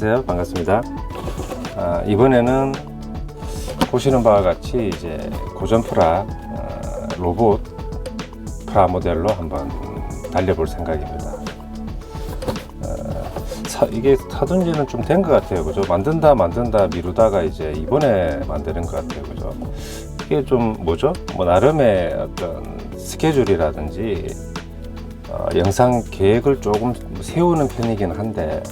안녕하세요. 반갑습니다. 이번에는 보시는 바와 같이 이제 고전 프라 로봇 프라모델로 한번 달려볼 생각입니다. 이게 사둔 지는 좀 된 것 같아요. 그죠? 만든다 미루다가 이제 이번에 만드는 것 같아요. 그죠? 이게 좀 뭐죠? 뭐 나름의 어떤 스케줄이라든지 영상 계획을 조금 세우는 편이긴 한데,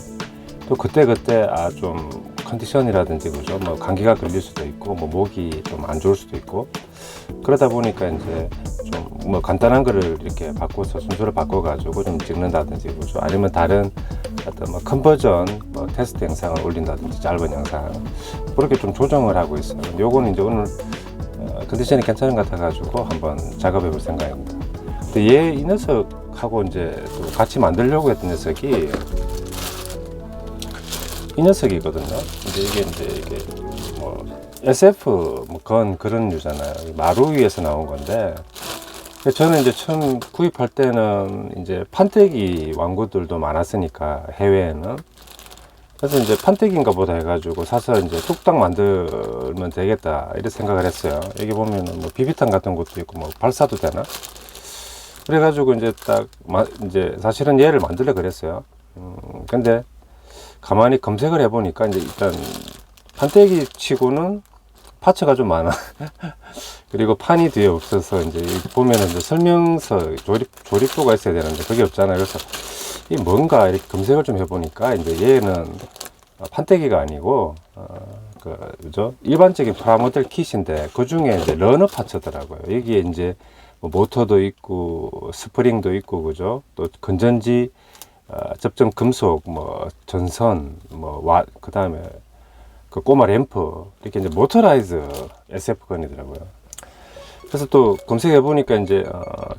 또 그때그때 좀 컨디션이라든지, 그죠? 뭐 감기가 걸릴 수도 있고, 뭐 목이 좀 안 좋을 수도 있고, 그러다 보니까 이제 좀 뭐 간단한 거를 이렇게 바꿔서 순서를 바꿔가지고 좀 찍는다든지, 그죠? 아니면 다른 어떤 뭐 컨버전 뭐 테스트 영상을 올린다든지, 짧은 영상 그렇게 좀 조정을 하고 있어요. 요거는 이제 오늘 컨디션이 괜찮은 것 같아가지고 한번 작업해 볼 생각입니다. 근데 이 녀석하고 이제 또 같이 만들려고 했던 녀석이 이 녀석이거든요. 이게 뭐 SF 뭐 그런 류잖아요. 마루 위에서 나온 건데, 저는 이제 처음 구입할 때는 이제 판때기 완구들도 많았으니까 해외에는, 그래서 이제 판때기인가 보다 해가지고 사서 이제 뚝딱 만들면 되겠다 이렇게 생각을 했어요. 여기 보면은 뭐 비비탄 같은 것도 있고 뭐 발사도 되나? 그래가지고 이제 이제 사실은 얘를 만들려 그랬어요. 근데 가만히 검색을 해보니까 이제 일단 판때기 치고는 파츠가 좀 많아. 그리고 판이 뒤에 없어서 이제 보면은 이제 설명서 조립도가 있어야 되는데 그게 없잖아요. 그래서 이 뭔가 이렇게 검색을 좀 해보니까 이제 얘는 판때기가 아니고 그죠? 일반적인 프라모델 킷인데 그 중에 이제 러너 파츠더라고요. 여기에 이제 뭐 모터도 있고 스프링도 있고, 그죠? 또 건전지, 접점 금속, 뭐 전선, 그 다음에 그 꼬마 램프, 이렇게 이제 모터라이즈 SF건이더라고요. 그래서 또 검색해 보니까 이제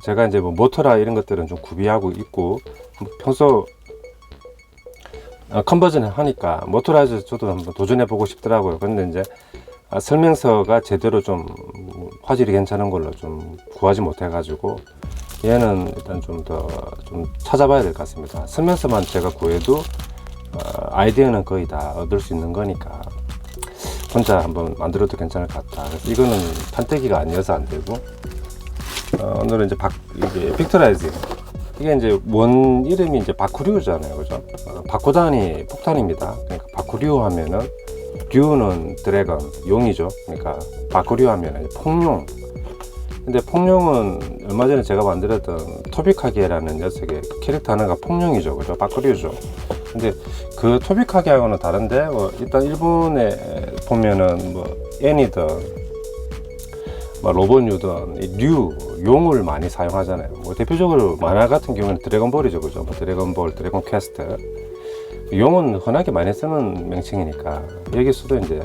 제가 이제 뭐 모터라 이런 것들은 좀 구비하고 있고, 평소 컨버전 하니까 모터라이즈 저도 한번 도전해 보고 싶더라고요. 근데 이제 설명서가 제대로 좀 화질이 괜찮은 걸로 좀 구하지 못해 가지고 얘는 일단 좀 더 찾아봐야 될 것 같습니다. 설명서만 제가 구해도 아이디어는 거의 다 얻을 수 있는 거니까 혼자 한번 만들어도 괜찮을 것 같다. 그래서 이거는 판때기가 아니어서 안 되고, 오늘은 이제 이게 빅터라이즈, 이게 이제 원 이름이 이제 바쿠류잖아요. 그죠? 바쿠단이 폭탄입니다. 그러니까 바쿠류 하면은, 류는 드래곤, 용이죠. 그러니까 바쿠류 하면은 폭룡. 근데 폭룡은 얼마 전에 제가 만들었던 토비카게라는 녀석의 캐릭터 하나가 폭룡이죠. 그죠? 바쿠류죠. 근데 그 토비카게하고는 다른데, 일단 일본에 보면은 뭐 애니든 뭐 로봇류든 용을 많이 사용하잖아요. 뭐 대표적으로 만화 같은 경우는 드래곤볼이죠. 그죠? 뭐 드래곤볼, 드래곤 퀘스트. 용은 흔하게 많이 쓰는 명칭이니까 여기서도 이제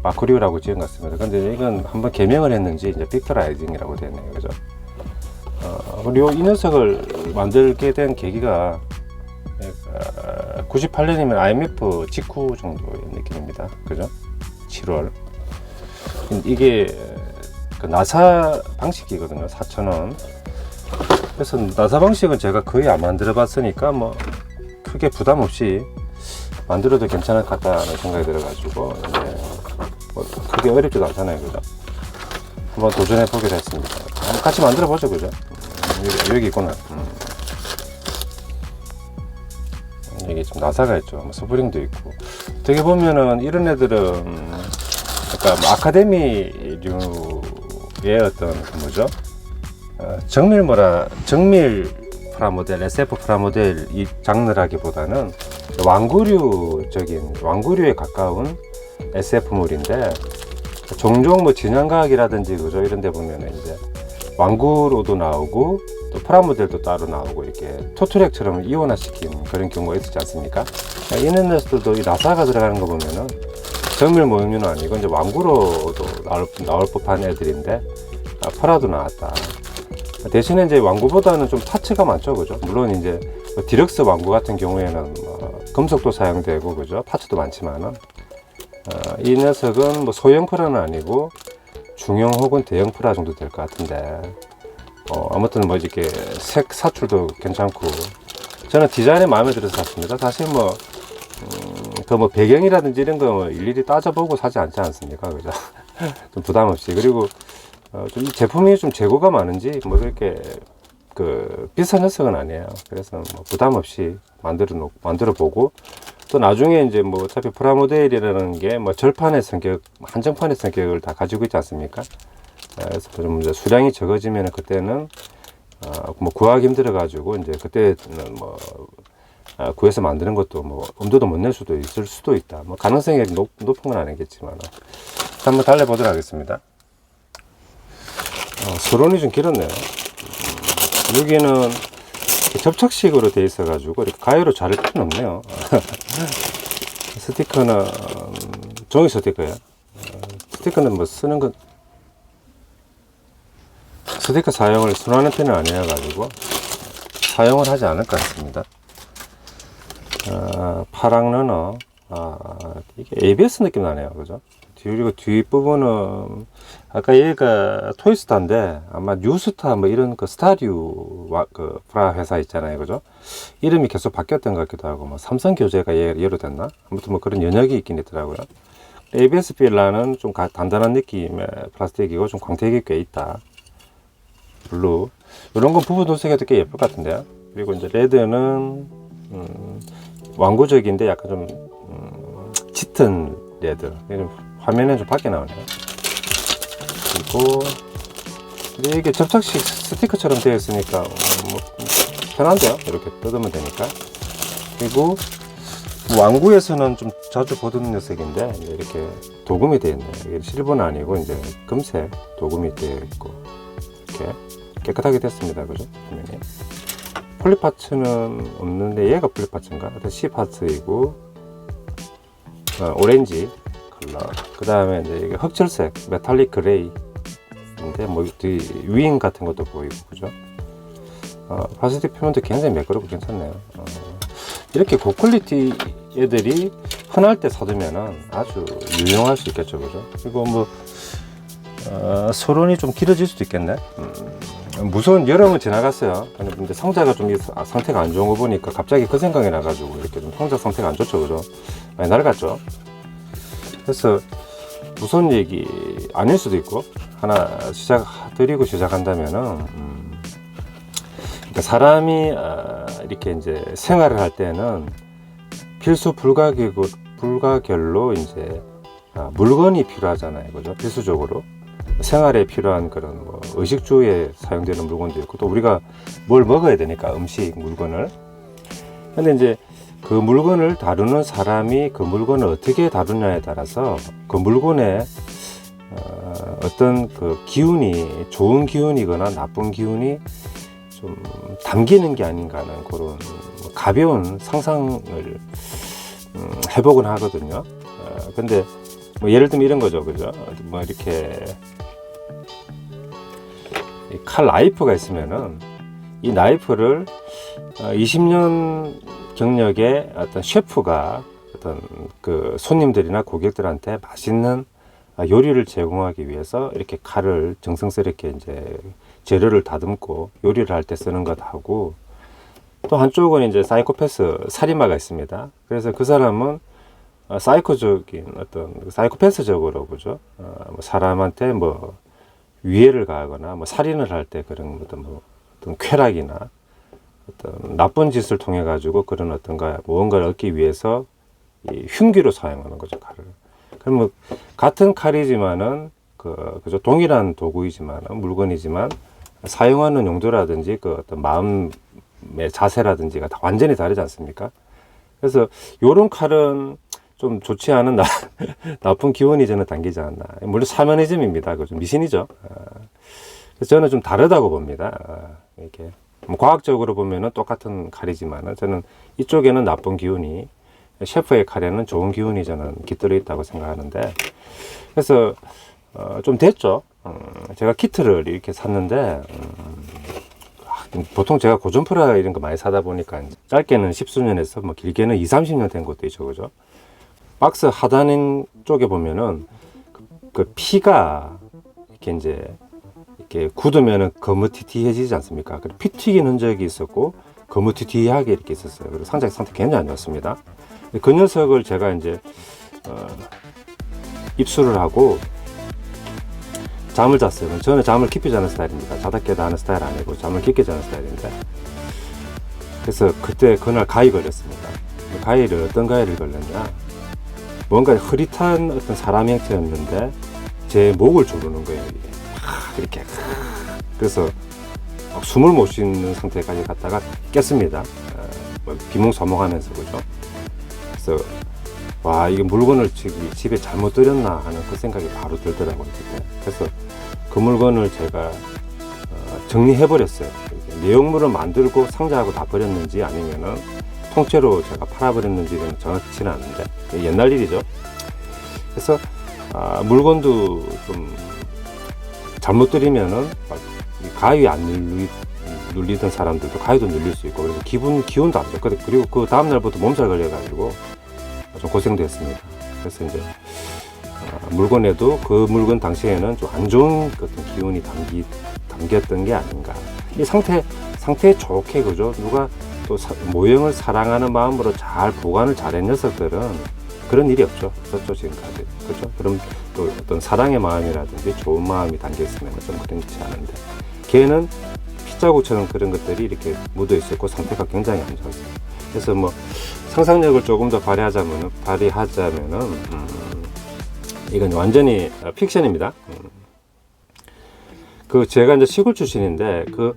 바쿠류라고 지은 것 같습니다. 근데 이건 한번 개명을 했는지 이제 빅터라이징이라고 되네요. 그죠? 그리고 이 녀석을 만들게 된 계기가 98년이면 IMF 직후 정도의 느낌입니다. 그죠? 7월. 이게 그 나사 방식이거든요. 4,000원. 그래서 나사 방식은 제가 거의 안 만들어 봤으니까 뭐 크게 부담 없이 만들어도 괜찮을 것 같다는 생각이 들어가지고, 뭐 크게 어렵지도 않잖아요. 그죠? 한번 도전해 보기로 했습니다. 한번 같이 만들어 보죠. 그죠? 여기 있구나. 여기 좀 나사가 있죠. 스프링도 있고. 어떻게 보면은 이런 애들은 약간 뭐 아카데미류의 어떤 뭐죠? 정밀 프라모델, SF 프라모델 이 장르라기보다는 완구류에 가까운 SF물인데, 종종 뭐 진양과학이라든지, 그죠? 이런 데 보면은 이제 완구로도 나오고 또 프라모델도 따로 나오고 이렇게 토트랙처럼 이원화시킨 그런 경우가 있지 않습니까? 이런 녀석들도 이 나사가 들어가는 거 보면은 정밀 모형류는 아니고 이제 완구로도 나올 법한 애들인데, 프라도 나왔다. 대신에 이제 완구보다는 좀 파츠가 많죠. 그죠? 물론 이제 뭐 디럭스 완구 같은 경우에는 금속도 사용되고, 그죠? 파츠도 많지만은, 이 녀석은 뭐 소형 프라는 아니고 중형 혹은 대형 프라 정도 될 것 같은데, 아무튼 뭐 이렇게 색 사출도 괜찮고, 저는 디자인이 마음에 들어서 샀습니다. 사실 뭐 그 뭐 배경이라든지 이런 거 뭐 일일이 따져보고 사지 않지 않습니까? 그죠? 좀 부담 없이. 그리고 좀 제품이 좀 재고가 많은지 뭐 이렇게 그 비싼 녀석은 아니에요. 그래서 뭐 부담 없이 만들어 보고, 또 나중에 이제 뭐 어차피 프라모델이라는 게 뭐 절판의 성격, 한정판의 성격을 다 가지고 있지 않습니까? 그래서 좀 이제 수량이 적어지면 그때는 뭐 구하기 힘들어 가지고 이제 그때는 뭐 구해서 만드는 것도 뭐 엄두도 못 낼 수도 있을 수도 있다. 뭐 가능성이 높은 건 아니겠지만 한번 달려보도록 하겠습니다. 서론이 좀 길었네요. 여기는 접착식으로 되어 있어 가지고 이렇게 가위로 자를 필요는 없네요. 스티커는 종이 스티커예요. 스티커는 뭐 쓰는 건 스티커 사용을 선호하는 편은 아니어 가지고 사용을 하지 않을 것 같습니다. 파랑 러너, 이게 ABS 느낌 나네요, 그죠? 그리고 뒷부분은 아까 얘가 토이스타인데 아마 뉴스타 뭐 이런 그 스타듀 그 브라 회사 있잖아요, 그죠? 이름이 계속 바뀌었던 것 같기도 하고, 뭐 삼성 교재가 얘로 됐나? 아무튼 뭐 그런 연역이 있긴 있더라고요. ABS 필라는 좀 단단한 느낌의 플라스틱이고 좀 광택이 꽤 있다. 블루 이런 건 부분 도색해도 꽤 예쁠 것 같은데요. 그리고 이제 레드는 완구적인데 약간 좀 짙은 레드. 화면에 좀 밖에 나오네요. 그리고 이게 접착식 스티커처럼 되어 있으니까 뭐 편한데요. 이렇게 뜯으면 되니까. 그리고 완구에서는 좀 자주 보던 녀석인데 이렇게 도금이 되어 있네요. 이게 실버는 아니고 이제 금색 도금이 되어 있고 이렇게 깨끗하게 됐습니다. 그죠? 화면이. 폴리 파츠는 없는데 얘가 폴리 파츠인가? C 파츠이고 오렌지 컬러. 그 다음에 이제 이게 흑철색 메탈릭 그레이인데 뭐 윙 같은 것도 보이고, 그죠? 플라스틱 표면도 굉장히 매끄럽고 괜찮네요. 이렇게 고퀄리티 애들이 흔할 때 사두면은 아주 유용할 수 있겠죠, 그죠? 그리고 뭐 서론이 좀 길어질 수도 있겠네. 무서운 여름은 지나갔어요. 근데 상자가 좀 상태가 안 좋은 거 보니까 갑자기 그 생각이 나가지고 이렇게 좀 상자 상태가 안 좋죠, 그죠? 많이 낡았죠. 그래서 무서운 얘기 아닐 수도 있고, 하나 드리고 시작한다면은 그러니까 사람이 이렇게 이제 생활을 할 때는 필수 불가결로 이제 물건이 필요하잖아요, 그죠? 필수적으로 생활에 필요한 그런 뭐 의식주에 사용되는 물건도 있고, 또 우리가 뭘 먹어야 되니까 음식 물건을. 근데 이제 그 물건을 다루는 사람이 그 물건을 어떻게 다루냐에 따라서 그 물건에 어떤 그 기운이 좋은 기운이거나 나쁜 기운이 좀 담기는 게 아닌가 하는 그런 가벼운 상상을 해보곤 하거든요. 근데 뭐 예를 들면 이런 거죠, 그죠? 뭐 이렇게 칼 나이프가 있으면은 이 나이프를 20년 경력의 어떤 셰프가 어떤 그 손님들이나 고객들한테 맛있는 요리를 제공하기 위해서 이렇게 칼을 정성스럽게 이제 재료를 다듬고 요리를 할 때 쓰는 것하고, 또 한쪽은 이제 사이코패스 살인마가 있습니다. 그래서 그 사람은 사이코적인 어떤 사이코패스적으로, 그죠? 뭐 사람한테 뭐 위해를 가하거나 뭐 살인을 할 때 그런 어떤 쾌락이나 어떤 나쁜 짓을 통해 가지고 그런 무언가를 얻기 위해서 이 흉기로 사용하는 거죠, 칼을. 그럼 뭐 같은 칼이지만은 그죠, 동일한 도구이지만 물건이지만 사용하는 용도라든지 그 어떤 마음의 자세라든지가 다 완전히 다르지 않습니까? 그래서 요런 칼은 좀 좋지 않은 나쁜 기운이 저는 담기지 않나. 물론 사면이즘입니다. 그 좀 미신이죠. 그래서 저는 좀 다르다고 봅니다. 이렇게 뭐 과학적으로 보면은 똑같은 칼이지만은 저는 이쪽에는 나쁜 기운이, 셰프의 칼에는 좋은 기운이 저는 깃들어 있다고 생각하는데, 그래서 좀 됐죠. 제가 키트를 이렇게 샀는데 보통 제가 고전프라 이런 거 많이 사다 보니까 짧게는 10수년에서 뭐 길게는 20-30년 된 것도 있죠, 그죠? 박스 하단 쪽에 보면은 그 피가 이렇게 이제 이렇게 굳으면은 거무튀튀해지지 않습니까? 피 튀긴 흔적이 있었고 거무튀튀하게 이렇게 있었어요. 그리고 상태 굉장히 안 좋습니다. 그 녀석을 제가 이제 입수를 하고 잠을 잤어요. 저는 잠을 깊이 자는 스타일입니다. 자다 깨다 하는 스타일 아니고 잠을 깊게 자는 스타일인데, 그래서 그때 그날 가위 걸렸습니다. 가위를 어떤 가위를 걸렸냐, 뭔가 흐릿한 어떤 사람 형체였는데 제 목을 조르는 거예요. 이게 이렇게. 그래서 숨을 못 쉬는 상태까지 갔다가 깼습니다. 비몽사몽하면서, 그죠. 그래서 와, 이게 물건을 집에 잘못 들였나 하는 그 생각이 바로 들더라고요. 그때. 그래서 그 물건을 제가 정리해버렸어요. 내용물을 만들고 상자하고 다 버렸는지 아니면은 통째로 제가 팔아버렸는지는 정확치는 않은데, 옛날 일이죠. 그래서 물건도 좀 잘못 들이면은 가위 안 눌리던 사람들도 가위도 눌릴 수 있고, 그래서 기운도 안 좋거든요. 그리고 그 다음날부터 몸살 걸려가지고 좀 고생도 했습니다. 그래서 이제 물건에도 그 물건 당시에는 좀 안 좋은 어떤 기운이 담겼던 게 아닌가. 이 상태 좋게, 그죠. 누가 또 모형을 사랑하는 마음으로 잘 보관을 잘한 녀석들은 그런 일이 없죠. 없었죠, 지금까지. 그죠. 그럼 또 어떤 사랑의 마음이라든지 좋은 마음이 담겨 있으면 좀 그렇지 않은데, 걔는 핏자국처럼 그런 것들이 이렇게 묻어 있었고 상태가 굉장히 안 좋았어요. 그래서 뭐 상상력을 조금 더 발휘하자면은 이건 완전히 픽션입니다. 그 제가 이제 시골 출신인데 그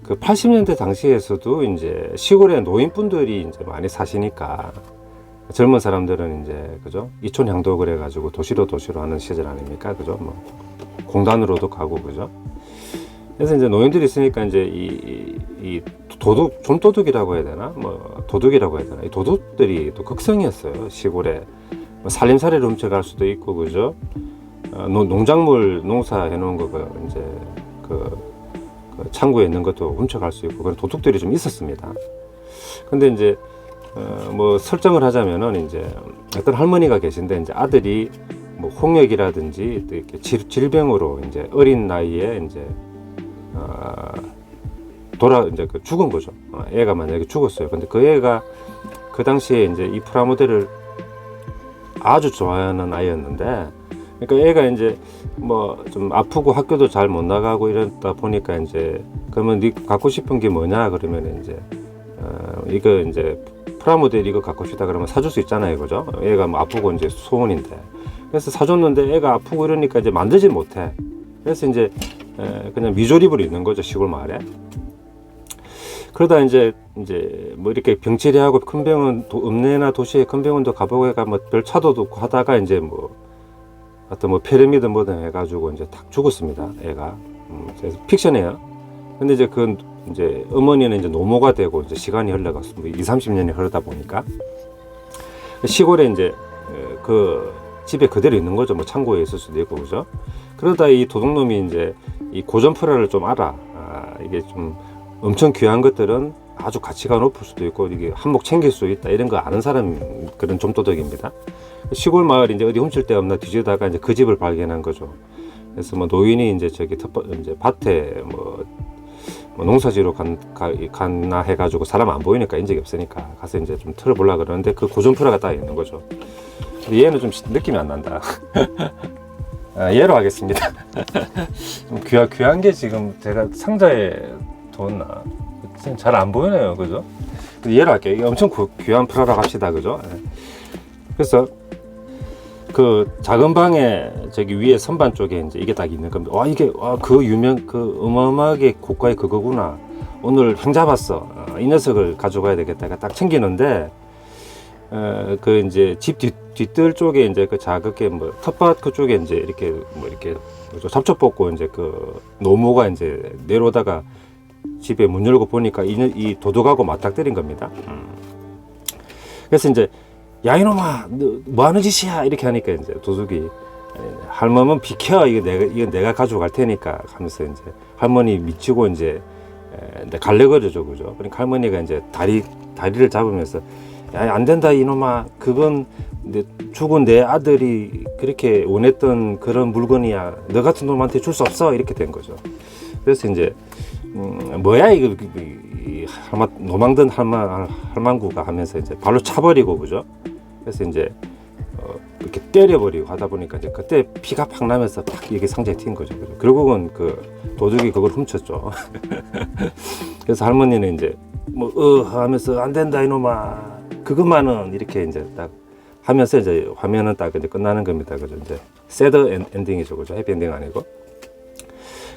80년대 당시에서도 이제 시골에 노인분들이 이제 많이 사시니까 젊은 사람들은 이제, 그죠, 이촌 향도 그래가지고 도시로 하는 시절 아닙니까, 그죠. 뭐 공단으로도 가고, 그죠. 그래서 이제 노인들이 있으니까 이제 이 좀도둑이라고 해야 되나, 뭐 도둑이라고 해야 되나, 이 도둑들이 또 극성이었어요. 시골에 뭐 살림살이를 훔쳐갈 수도 있고, 그죠. 농작물 농사해 놓은 거 이제 그 창고에 있는 것도 훔쳐갈 수 있고, 그런 도둑들이 좀 있었습니다. 근데 이제 뭐 설정을 하자면은 이제 어떤 할머니가 계신데, 이제 아들이 뭐 홍역이라든지 또 이렇게 질병으로 이제 어린 나이에 이제 이제 죽은 거죠. 애가 만약에 죽었어요. 근데 그 애가 그 당시에 이제 이 프라모델을 아주 좋아하는 아이였는데, 그러니까 애가 이제 뭐 좀 아프고 학교도 잘 못 나가고 이러다 보니까 이제, 그러면 네 갖고 싶은 게 뭐냐 그러면 이제 이거 이제 프라모델 이거 갖고 싶다 그러면 사줄 수 있잖아요, 그죠. 애가 뭐 아프고 이제 소원인데, 그래서 사줬는데 애가 아프고 이러니까 이제 만들지 못해. 그래서 이제 그냥 미조립으로 있는 거죠, 시골 마을에. 그러다 이제 뭐 이렇게 병치레하고 큰 병원, 읍내나 도시에 큰 병원도 가보고 해가 뭐 별 차도도 없고 하다가 이제 뭐 어떤 뭐 피라미드 뭐든 해가지고 이제 딱 죽었습니다, 애가. 그래서 픽션이에요. 근데 이제 이제 어머니는 이제 노모가 되고 이제 시간이 흘러갔어. 뭐 20-30년이 흐르다 보니까 시골에 이제 그 집에 그대로 있는 거죠. 뭐 창고에 있을 수도 있고, 그죠. 그러다 이 도둑놈이 이제 이 고전 프라를 좀 알아. 이게 좀 엄청 귀한 것들은 아주 가치가 높을 수도 있고, 이게 한몫 챙길 수 있다, 이런 거 아는 사람, 그런 좀도둑입니다. 시골 마을 이제 어디 훔칠 데 없나 뒤지다가 이제 그 집을 발견한 거죠. 그래서 뭐 노인이 이제 이제 밭에 뭐 농사지로 갔나 해가지고 사람 안 보이니까 인적이 없으니까 가서 이제 좀 틀어보려고 그러는데 그 고전프라가 딱 있는 거죠. 근데 얘는 좀 느낌이 안 난다. 얘로 하겠습니다. 좀 귀한 게 지금 제가 상자에 뒀나? 잘 안 보이네요, 그죠? 얘로 할게요. 이게 엄청 귀한 프라라고 합시다, 그죠? 그래서 그 작은 방에 저기 위에 선반 쪽에 이제 이게 딱 있는 겁니다. 와, 이게 그 어마어마하게 고가의 그거구나. 오늘 횡 잡았어. 이 녀석을 가져가야 되겠다. 딱 챙기는데 그 이제 집 뒷뜰 쪽에 이제 그 작게 뭐 텃밭 그쪽에 이제 이렇게 잡초 뽑고 이제 그 노모가 이제 내려오다가 집에 문 열고 보니까 이 도둑하고 맞닥뜨린 겁니다. 그래서 이제 야, 이놈아, 너 뭐 하는 짓이야? 이렇게 하니까 이제 도둑이 할머니는 비켜, 이거 내가 가져갈 테니까 하면서 이제 할머니 미치고 이제 갈래거려죠, 그죠? 그러니까 할머니가 이제 다리를 잡으면서 야, 안 된다, 이놈아. 그건 죽은 내 아들이 그렇게 원했던 그런 물건이야. 너 같은 놈한테 줄 수 없어. 이렇게 된 거죠. 그래서 이제 뭐야 이거 노망든 할망구가 하면서 이제 발로 차버리고, 그죠? 그래서 이제 이렇게 때려버리고 하다 보니까 이제 그때 피가 팍 나면서 팍 이게 상자에 튄 거죠. 그죠? 결국은 그 도둑이 그걸 훔쳤죠. 그래서 할머니는 이제 뭐 하면서 안 된다 이놈아 그것만은 이렇게 이제 딱 하면서 이제 화면은 딱 이제 끝나는 겁니다. 그죠? 이제 새드 엔딩이죠. 그죠? 해피엔딩 아니고.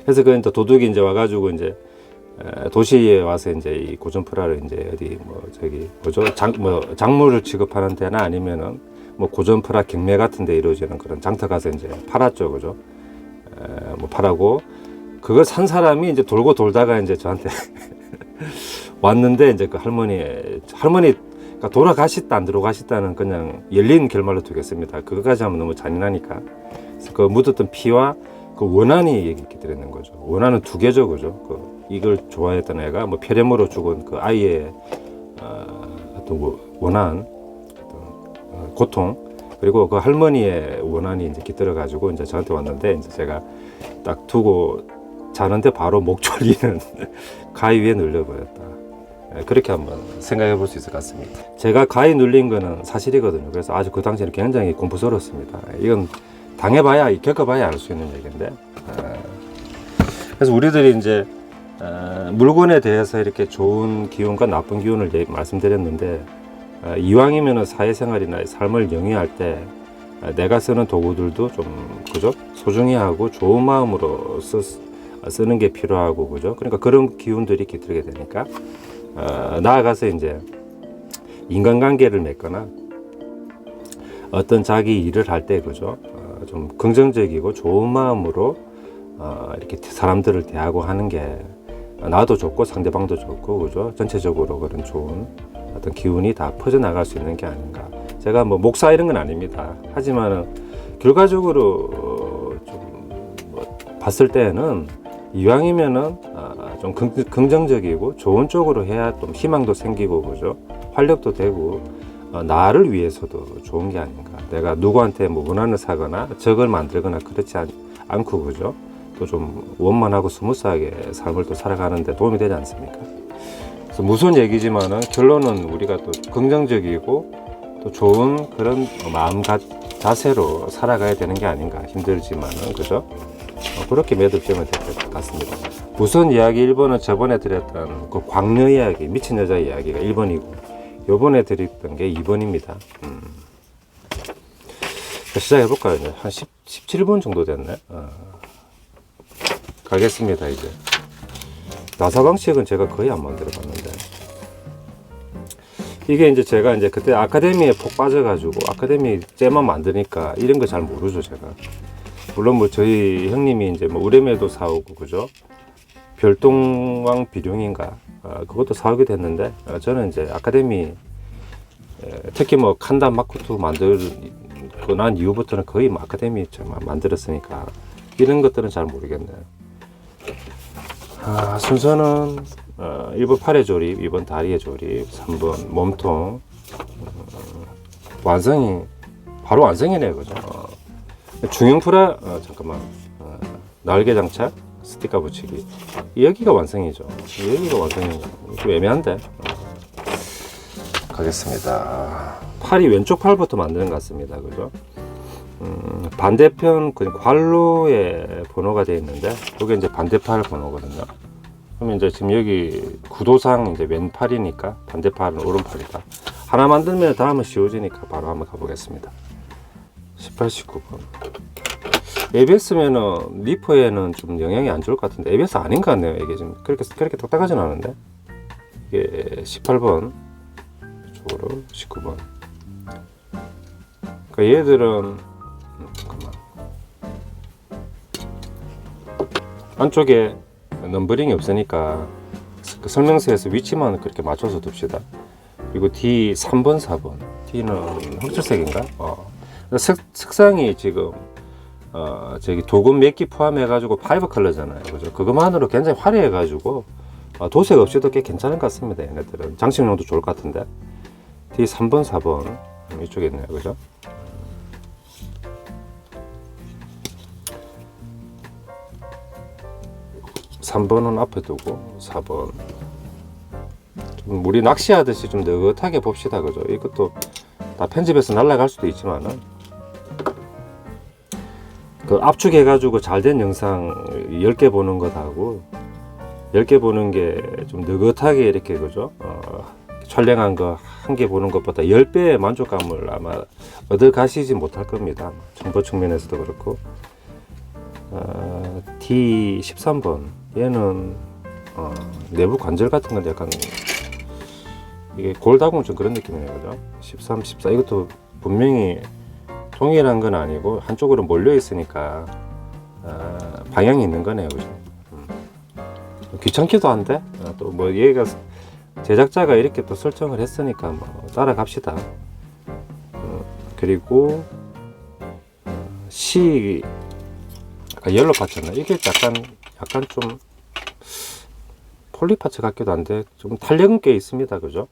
그래서 그 이제 도둑이 이제 와가지고 이제 도시에 와서 이제 이 고전프라를 이제 어디 뭐 저기 뭐죠? 작물을 취급하는 데나 아니면은 뭐 고전프라 경매 같은 데 이루어지는 그런 장터 가서 이제 팔았죠. 그죠? 뭐 팔하고 그걸 산 사람이 이제 돌고 돌다가 이제 저한테 왔는데 이제 그 할머니가 돌아가셨다 안 들어가셨다는 그냥 열린 결말로 두겠습니다. 그거까지 하면 너무 잔인하니까. 그래서 그 묻었던 피와 그 원한이 얘기 들었는 거죠. 원한은 두 개죠. 그죠? 이걸 좋아했던 애가 뭐 폐렴으로 죽은 그 아이의 어떤 원한, 고통, 그리고 그 할머니의 원한이 이제 깃들어 가지고 이제 저한테 왔는데 이제 제가 딱 두고 자는데 바로 목졸리는 가위 위에 눌려버렸다. 그렇게 한번 생각해 볼 수 있을 것 같습니다. 제가 가위 눌린 거는 사실이거든요. 그래서 아주 그 당시에는 굉장히 공포스러웠습니다. 이건 당해봐야, 겪어봐야 알 수 있는 얘기인데. 그래서 우리들이 이제 물건에 대해서 이렇게 좋은 기운과 나쁜 기운을 말씀드렸는데, 이왕이면 사회생활이나 삶을 영위할 때 내가 쓰는 도구들도 좀 그죠? 소중히 하고 좋은 마음으로 쓰는 게 필요하고 그죠? 그러니까 그런 기운들이 깃들게 되니까 나아가서 이제 인간관계를 맺거나 어떤 자기 일을 할 때 그죠? 좀 긍정적이고 좋은 마음으로 이렇게 사람들을 대하고 하는 게 나도 좋고 상대방도 좋고 그죠? 전체적으로 그런 좋은 어떤 기운이 다 퍼져나갈 수 있는 게 아닌가. 제가 뭐 목사 이런 건 아닙니다. 하지만은 결과적으로 좀뭐 봤을 때는 이왕이면은 좀 긍정적이고 좋은 쪽으로 해야 좀 희망도 생기고 그죠? 활력도 되고 나를 위해서도 좋은 게 아닌가. 내가 누구한테 뭐 원한을 사거나 적을 만들거나 그렇지 않고 그죠? 또 좀 원만하고 스무스하게 삶을 또 살아가는데 도움이 되지 않습니까? 그래서 무슨 얘기지만은 결론은 우리가 또 긍정적이고 또 좋은 그런 마음 자세로 살아가야 되는 게 아닌가. 힘들지만은 그죠? 그렇게 매듭지면 될 것 같습니다. 무슨 이야기 1번은 저번에 드렸던 그 광녀 이야기, 미친 여자 이야기가 1번이고 요번에 드렸던 게 2번입니다. 시작해볼까요? 이제 한 17분 정도 됐네. 가겠습니다. 이제 나사방식은 제가 거의 안 만들어 봤는데 이게 이제 제가 이제 그때 아카데미에 폭 빠져가지고 아카데미 째만 만드니까 이런 거 잘 모르죠. 제가 물론 뭐 저희 형님이 이제 뭐 우레메도 사오고 그죠? 별동왕 비룡인가 그것도 사오게 됐는데 저는 이제 아카데미 특히 뭐 칸다 마쿠투 만들고 난 이후부터는 거의 뭐 아카데미 만들었으니까 이런 것들은 잘 모르겠네요. 순서는 1번 팔의 조립, 2번 다리의 조립, 3번 몸통. 완성이 바로 완성이네요. 그죠? 중형프라 잠깐만 날개 장착, 스티커 붙이기. 여기가 완성이죠. 여기가 완성이 좀 애매한데. 가겠습니다. 팔이 왼쪽 팔부터 만드는 것 같습니다. 그죠? 반대편 그 관로에 번호가 되어 있는데 이게 이제 반대팔 번호거든요. 그러면 이제 지금 여기 구도상 이제 왼팔이니까 반대팔은 오른팔이다. 하나 만들면 다음은 쉬워지니까 바로 한번 가보겠습니다. 18, 19번. ABS면은 리퍼에는 좀 영향이 안 좋을 것 같은데 ABS 아닌 것 같네요. 이게 좀 그렇게 딱딱하진 않은데 이게 18번 이쪽으로 19번. 그러니까 얘들은 잠깐만 안쪽에 넘버링이 없으니까 그 설명서에서 위치만 그렇게 맞춰서 둡시다. 그리고 D 3번 4번 D는 흑철색인가? 색상이 지금 저기 도금 몇 개 포함해 가지고 파이버 컬러잖아요. 그죠? 그것만으로 굉장히 화려해 가지고 도색 없이도 꽤 괜찮은 것 같습니다. 얘네들은 장식용도 좋을 것 같은데 D 3번 4번 이쪽에 있네요. 그죠? 3번은 앞에 두고 4번 좀 우리 낚시하듯이 좀 느긋하게 봅시다. 그죠? 이것도 다 편집해서 날라갈 수도 있지만은 그 압축해 가지고 잘 된 영상 10개 보는 것하고 10개 보는 게 좀 느긋하게 이렇게 그죠? 촬영한 거 한 개 보는 것보다 10배의 만족감을 아마 얻어 가시지 못할 겁니다. 정보 측면에서도 그렇고. D13번 얘는 내부 관절 같은 건 약간 이게 골다공 좀 그런 느낌이네요, 그죠? 13, 14 이것도 분명히 동일한 건 아니고 한쪽으로 몰려 있으니까 방향이 있는 거네요, 그죠? 귀찮기도 한데 또 뭐 얘가 제작자가 이렇게 또 설정을 했으니까 뭐 따라갑시다. 그리고 C 아까 옐로 파츠나 이게 약간 좀 폴리 파츠 같기도 한데 좀 탄력은 꽤 있습니다, 그죠?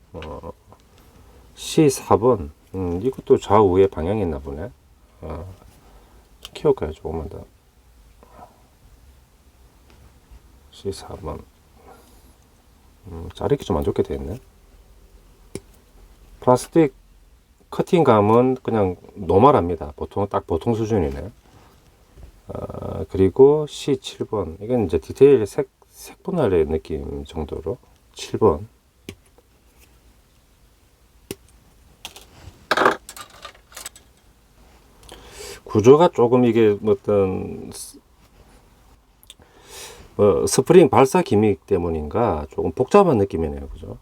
C4번 이것도 좌우에 방향이 있나 보네. 키울까요, 조금만 더. C4번 자르기 좀 안 좋게 되어 있네. 플라스틱 커팅감은 그냥 노멀합니다. 보통 수준이네. 그리고 C7번 이건 이제 디테일 색 분할의 느낌 정도로 7번. 구조가 조금 이게 어떤 스프링 발사 기믹 때문인가 조금 복잡한 느낌이네요, 그죠?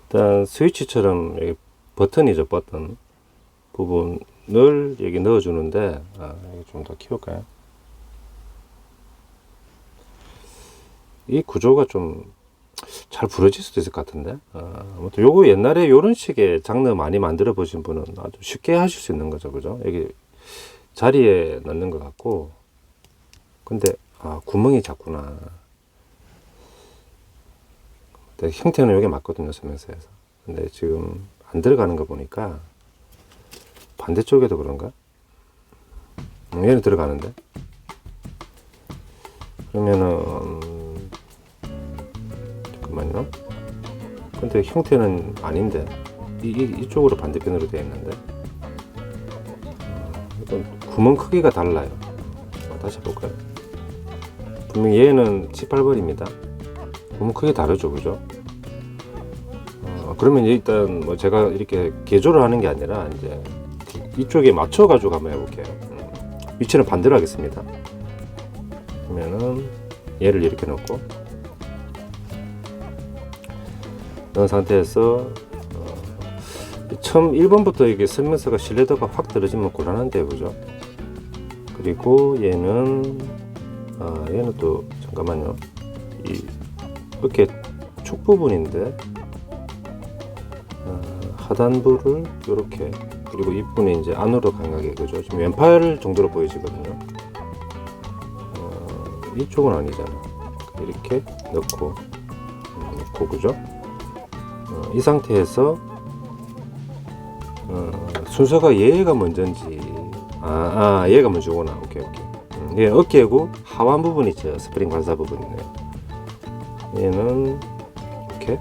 일단 스위치처럼 여기 버튼이죠, 버튼 부분을 여기 넣어주는데 좀 더 키울까요? 이 구조가 좀 잘 부러질 수도 있을 것 같은데. 아무튼 요거 옛날에 요런 식의 장르 많이 만들어 보신 분은 아주 쉽게 하실 수 있는 거죠, 그죠? 여기 자리에 넣는 것 같고, 근데 구멍이 작구나. 근데 형태는 요게 맞거든요, 설명서에서. 근데 지금 안 들어가는 거 보니까 반대쪽에도 그런가? 얘는 들어가는데. 그러면은 잠깐만요. 근데 형태는 아닌데 이쪽으로 반대편으로 되어 있는데 이건 구멍 크기가 달라요. 다시 볼까요? 분명히 얘는 18번입니다. 구멍 크기 다르죠, 그죠? 그러면 일단 뭐 제가 이렇게 개조를 하는 게 아니라 이제 이쪽에 맞춰 가지고 한번 해볼게요. 위치는 반대로 하겠습니다. 그러면은 얘를 이렇게 놓고 넣은 상태에서 처음 1번부터 이게 설명서가 신뢰도가 확 떨어지면 곤란한데요, 그죠? 그리고 얘는 또 잠깐만요. 이 어깨 축 부분인데 하단부를 이렇게, 그리고 입구는 이제 안으로 강하게, 그죠? 지금 왼팔 정도로 보여지거든요. 이쪽은 아니잖아. 이렇게 넣고 그죠? 이 상태에서 순서가 얘가 먼저인지 얘가 먼저구나. 오케이. 얘 어깨고 하완 부분이 있죠. 스프링 발사 부분이네요. 얘는 이렇게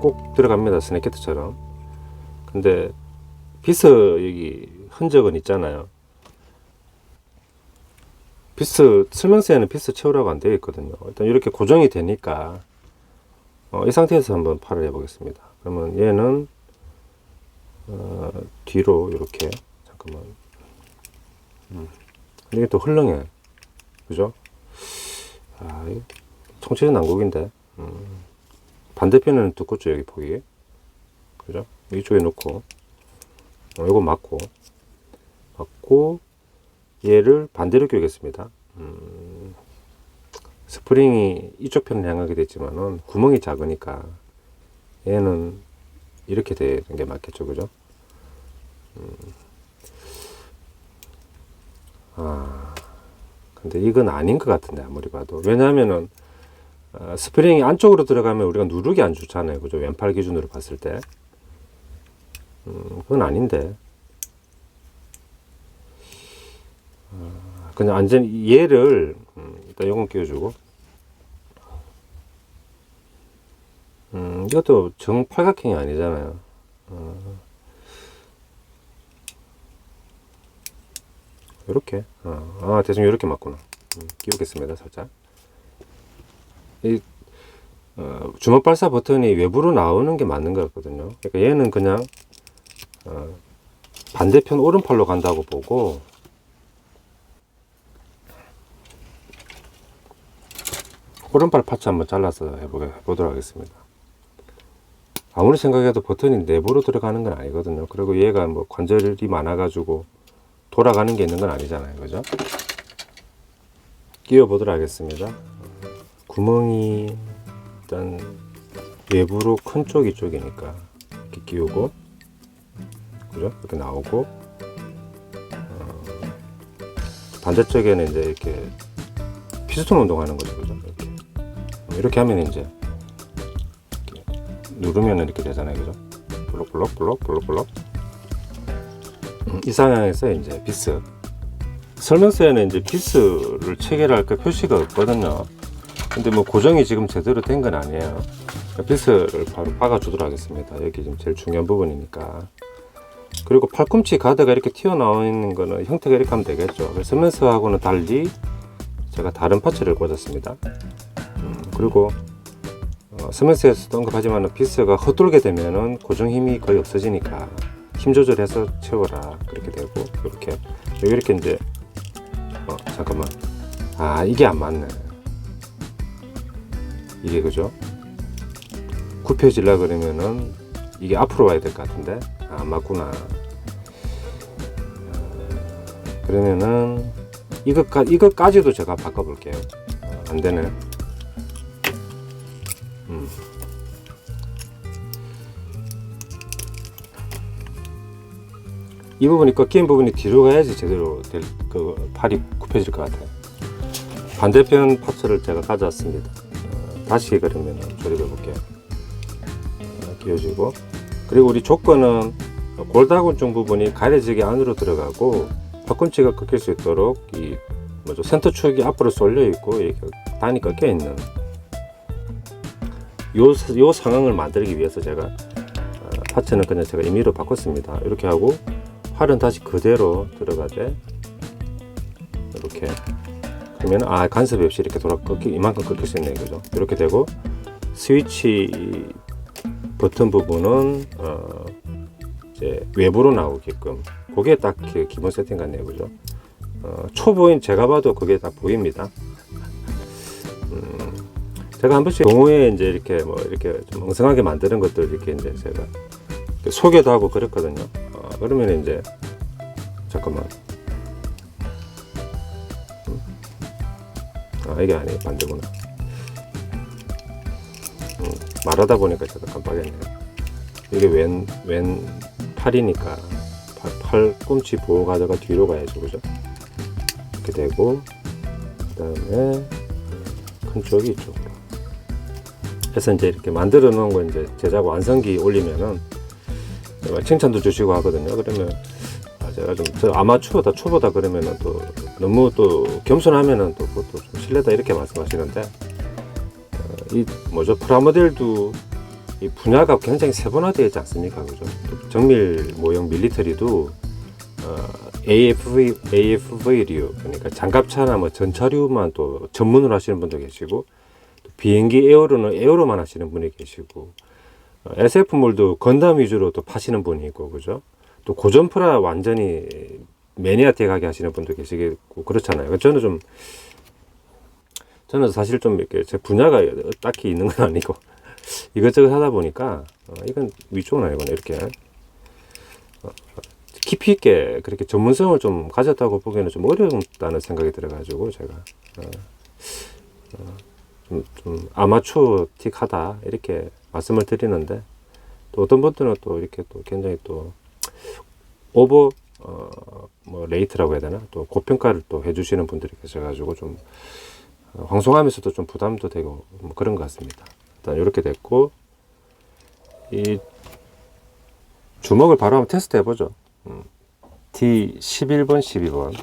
꼭 들어갑니다, 스네케트처럼. 근데 비스 여기 흔적은 있잖아요. 비스 설명서에는 비스 채우라고 안 되어 있거든요. 일단 이렇게 고정이 되니까 이 상태에서 한번 팔을 해보겠습니다. 그러면 얘는 뒤로 이렇게, 잠깐만, 이게 또 헐렁해, 그죠? 청취자 난국인데. 반대편에는 두껍죠, 여기 폭이, 그죠? 이쪽에 놓고 이거 맞고 얘를 반대로 끼우겠습니다. 스프링이 이쪽 편을 향하게 됐지만은 구멍이 작으니까 얘는 이렇게 되는 게 맞겠죠, 그죠? 근데 이건 아닌 것 같은데, 아무리 봐도. 왜냐하면은 스프링이 안쪽으로 들어가면 우리가 누르기 안 좋잖아요, 그죠? 왼팔 기준으로 봤을 때. 그건 아닌데. 그냥 얘를 일단 요건 끼워주고, 이것도 정팔각형이 아니잖아요. 이렇게 대충 이렇게 맞구나. 끼우겠습니다. 살짝. 이 주먹 발사 버튼이 외부로 나오는 게 맞는 것 같거든요. 그러니까 얘는 그냥 반대편 오른팔로 간다고 보고, 오른팔 파츠 한번 잘라서 해보도록 하겠습니다. 아무리 생각해도 버튼이 내부로 들어가는 건 아니거든요. 그리고 얘가 뭐 관절이 많아 가지고 돌아가는 게 있는 건 아니잖아요. 그죠? 끼워 보도록 하겠습니다. 구멍이 일단 외부로 큰 쪽이 쪽이니까 이렇게 끼우고, 그죠? 이렇게 나오고, 반대쪽에는 이제 이렇게 피스톤 운동하는 거죠. 그죠? 이렇게 하면 이제 이렇게 누르면 이렇게 되잖아요. 그죠? 블록블록 이 상황에서 이제 비스, 설명서에는 이제 비스를 체결할 그 표시가 없거든요. 근데 뭐 고정이 지금 제대로 된 건 아니에요. 비스를 바로 박아 주도록 하겠습니다. 여기 지금 제일 중요한 부분이니까. 그리고 팔꿈치 가드가 이렇게 튀어나와 있는 거는 형태가 이렇게 하면 되겠죠. 설명서하고는 달리 제가 다른 파츠를 꽂았습니다. 그리고 설명서에서도 언급하지만 비스가 헛돌게 되면은 고정 힘이 거의 없어지니까 힘 조절해서 채워라, 그렇게 되고, 이렇게 이제 잠깐만, 이게 안 맞네. 이게, 그죠? 굽혀지려 그러면은 이게 앞으로 와야 될 것 같은데 안 맞구나. 그러면은 이것까지도 제가 바꿔볼게요. 안 되네. 이 부분이 꺾인 부분이 뒤로 가야지 제대로 그 팔이 굽혀질 것 같아요. 반대편 파츠를 제가 가져왔습니다. 다시 그러면 조립해 볼게요. 끼워지고, 그리고 우리 조건은 골다공증 부분이 가려지게 안으로 들어가고 팔꿈치가 꺾일 수 있도록 이 센터 축이 앞으로 쏠려 있고 이렇게 단이 꺾여 있는 요 상황을 만들기 위해서 제가 파츠는 그냥 제가 임의로 바꿨습니다. 이렇게 하고 팔은 다시 그대로 들어가되, 이렇게 그러면 간섭이 없이 이렇게 이만큼 꺾일 수 있네요. 그죠? 이렇게 되고, 스위치 버튼 부분은 이제 외부로 나오게끔, 그게 딱 기본 세팅 같네요. 그죠? 초보인 제가 봐도 그게 딱 보입니다. 제가 한 번씩 동호회 이제 이렇게 이렇게 좀 엉성하게 만드는 것들 이렇게 이제 제가 소개도 하고 그랬거든요. 그러면 이제 잠깐만, 이게 아니에요. 반대구나. 말하다 보니까 제가 깜빡했네요. 이게 왼 팔이니까 팔꿈치 보호 가드가 뒤로 가야죠. 그죠? 이렇게 되고, 그 다음에 큰 쪽이 이쪽으로. 그래서 이제 이렇게 만들어 놓은 거 이제 제작 완성기 올리면은 칭찬도 주시고 하거든요. 그러면 제가 저 아마추어다 초보다 그러면은 또 너무 또 겸손하면은 또 그것도 좀 실례다 이렇게 말씀하시는데, 이 프라모델도 이 분야가 굉장히 세분화되어 있지 않습니까? 그죠? 정밀 모형 밀리터리도 AFV류, 그러니까 장갑차나 전차류만 또 전문으로 하시는 분도 계시고, 또 비행기 에어로는 에어로만 하시는 분이 계시고, SF물도 건담 위주로 또 파시는 분이 있고, 그죠? 또 고전프라 완전히 매니아틱하게 하시는 분도 계시고 그렇잖아요. 저는 사실 좀 이렇게 제 분야가 딱히 있는 건 아니고 이것저것 하다 보니까 이건 위쪽은 아니구나. 이렇게 깊이 있게 그렇게 전문성을 좀 가졌다고 보기에는 좀 어렵다는 생각이 들어가지고 제가 좀 아마추어틱하다 이렇게 말씀을 드리는데, 또 어떤 분들은 또 이렇게 또 굉장히 또 오버 레이트라고 해야 되나, 또 고평가를 또 해주시는 분들이 계셔가지고 좀 방송하면서도 좀 부담도 되고 그런 것 같습니다. 일단 이렇게 됐고, 이 주먹을 바로 한번 테스트 해보죠. D11번 12번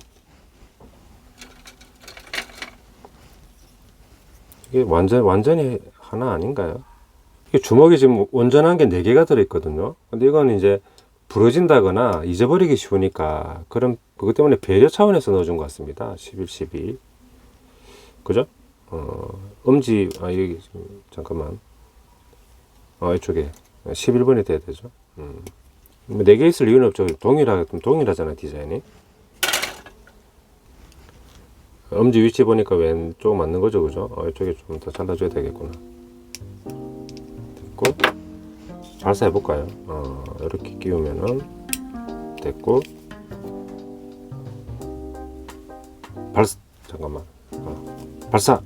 이게 완전히 하나 아닌가요? 이게 주먹이 지금 온전한 게 4개가 들어있거든요. 근데 이건 이제 부러진다거나 잊어버리기 쉬우니까 그것 때문에 배려 차원에서 넣어준 것 같습니다. 11, 12. 그죠? 엄지, 여기, 잠깐만. 이쪽에 11번이 돼야 되죠. 4개 있을 이유는 없죠. 동일하잖아, 디자인이. 엄지 위치 보니까 왼쪽 맞는 거죠, 그죠? 이쪽에 좀 더 잘라줘야 되겠구나. 됐고, 발사 해볼까요? 이렇게 끼우면은 됐고, 잠깐만. 발사!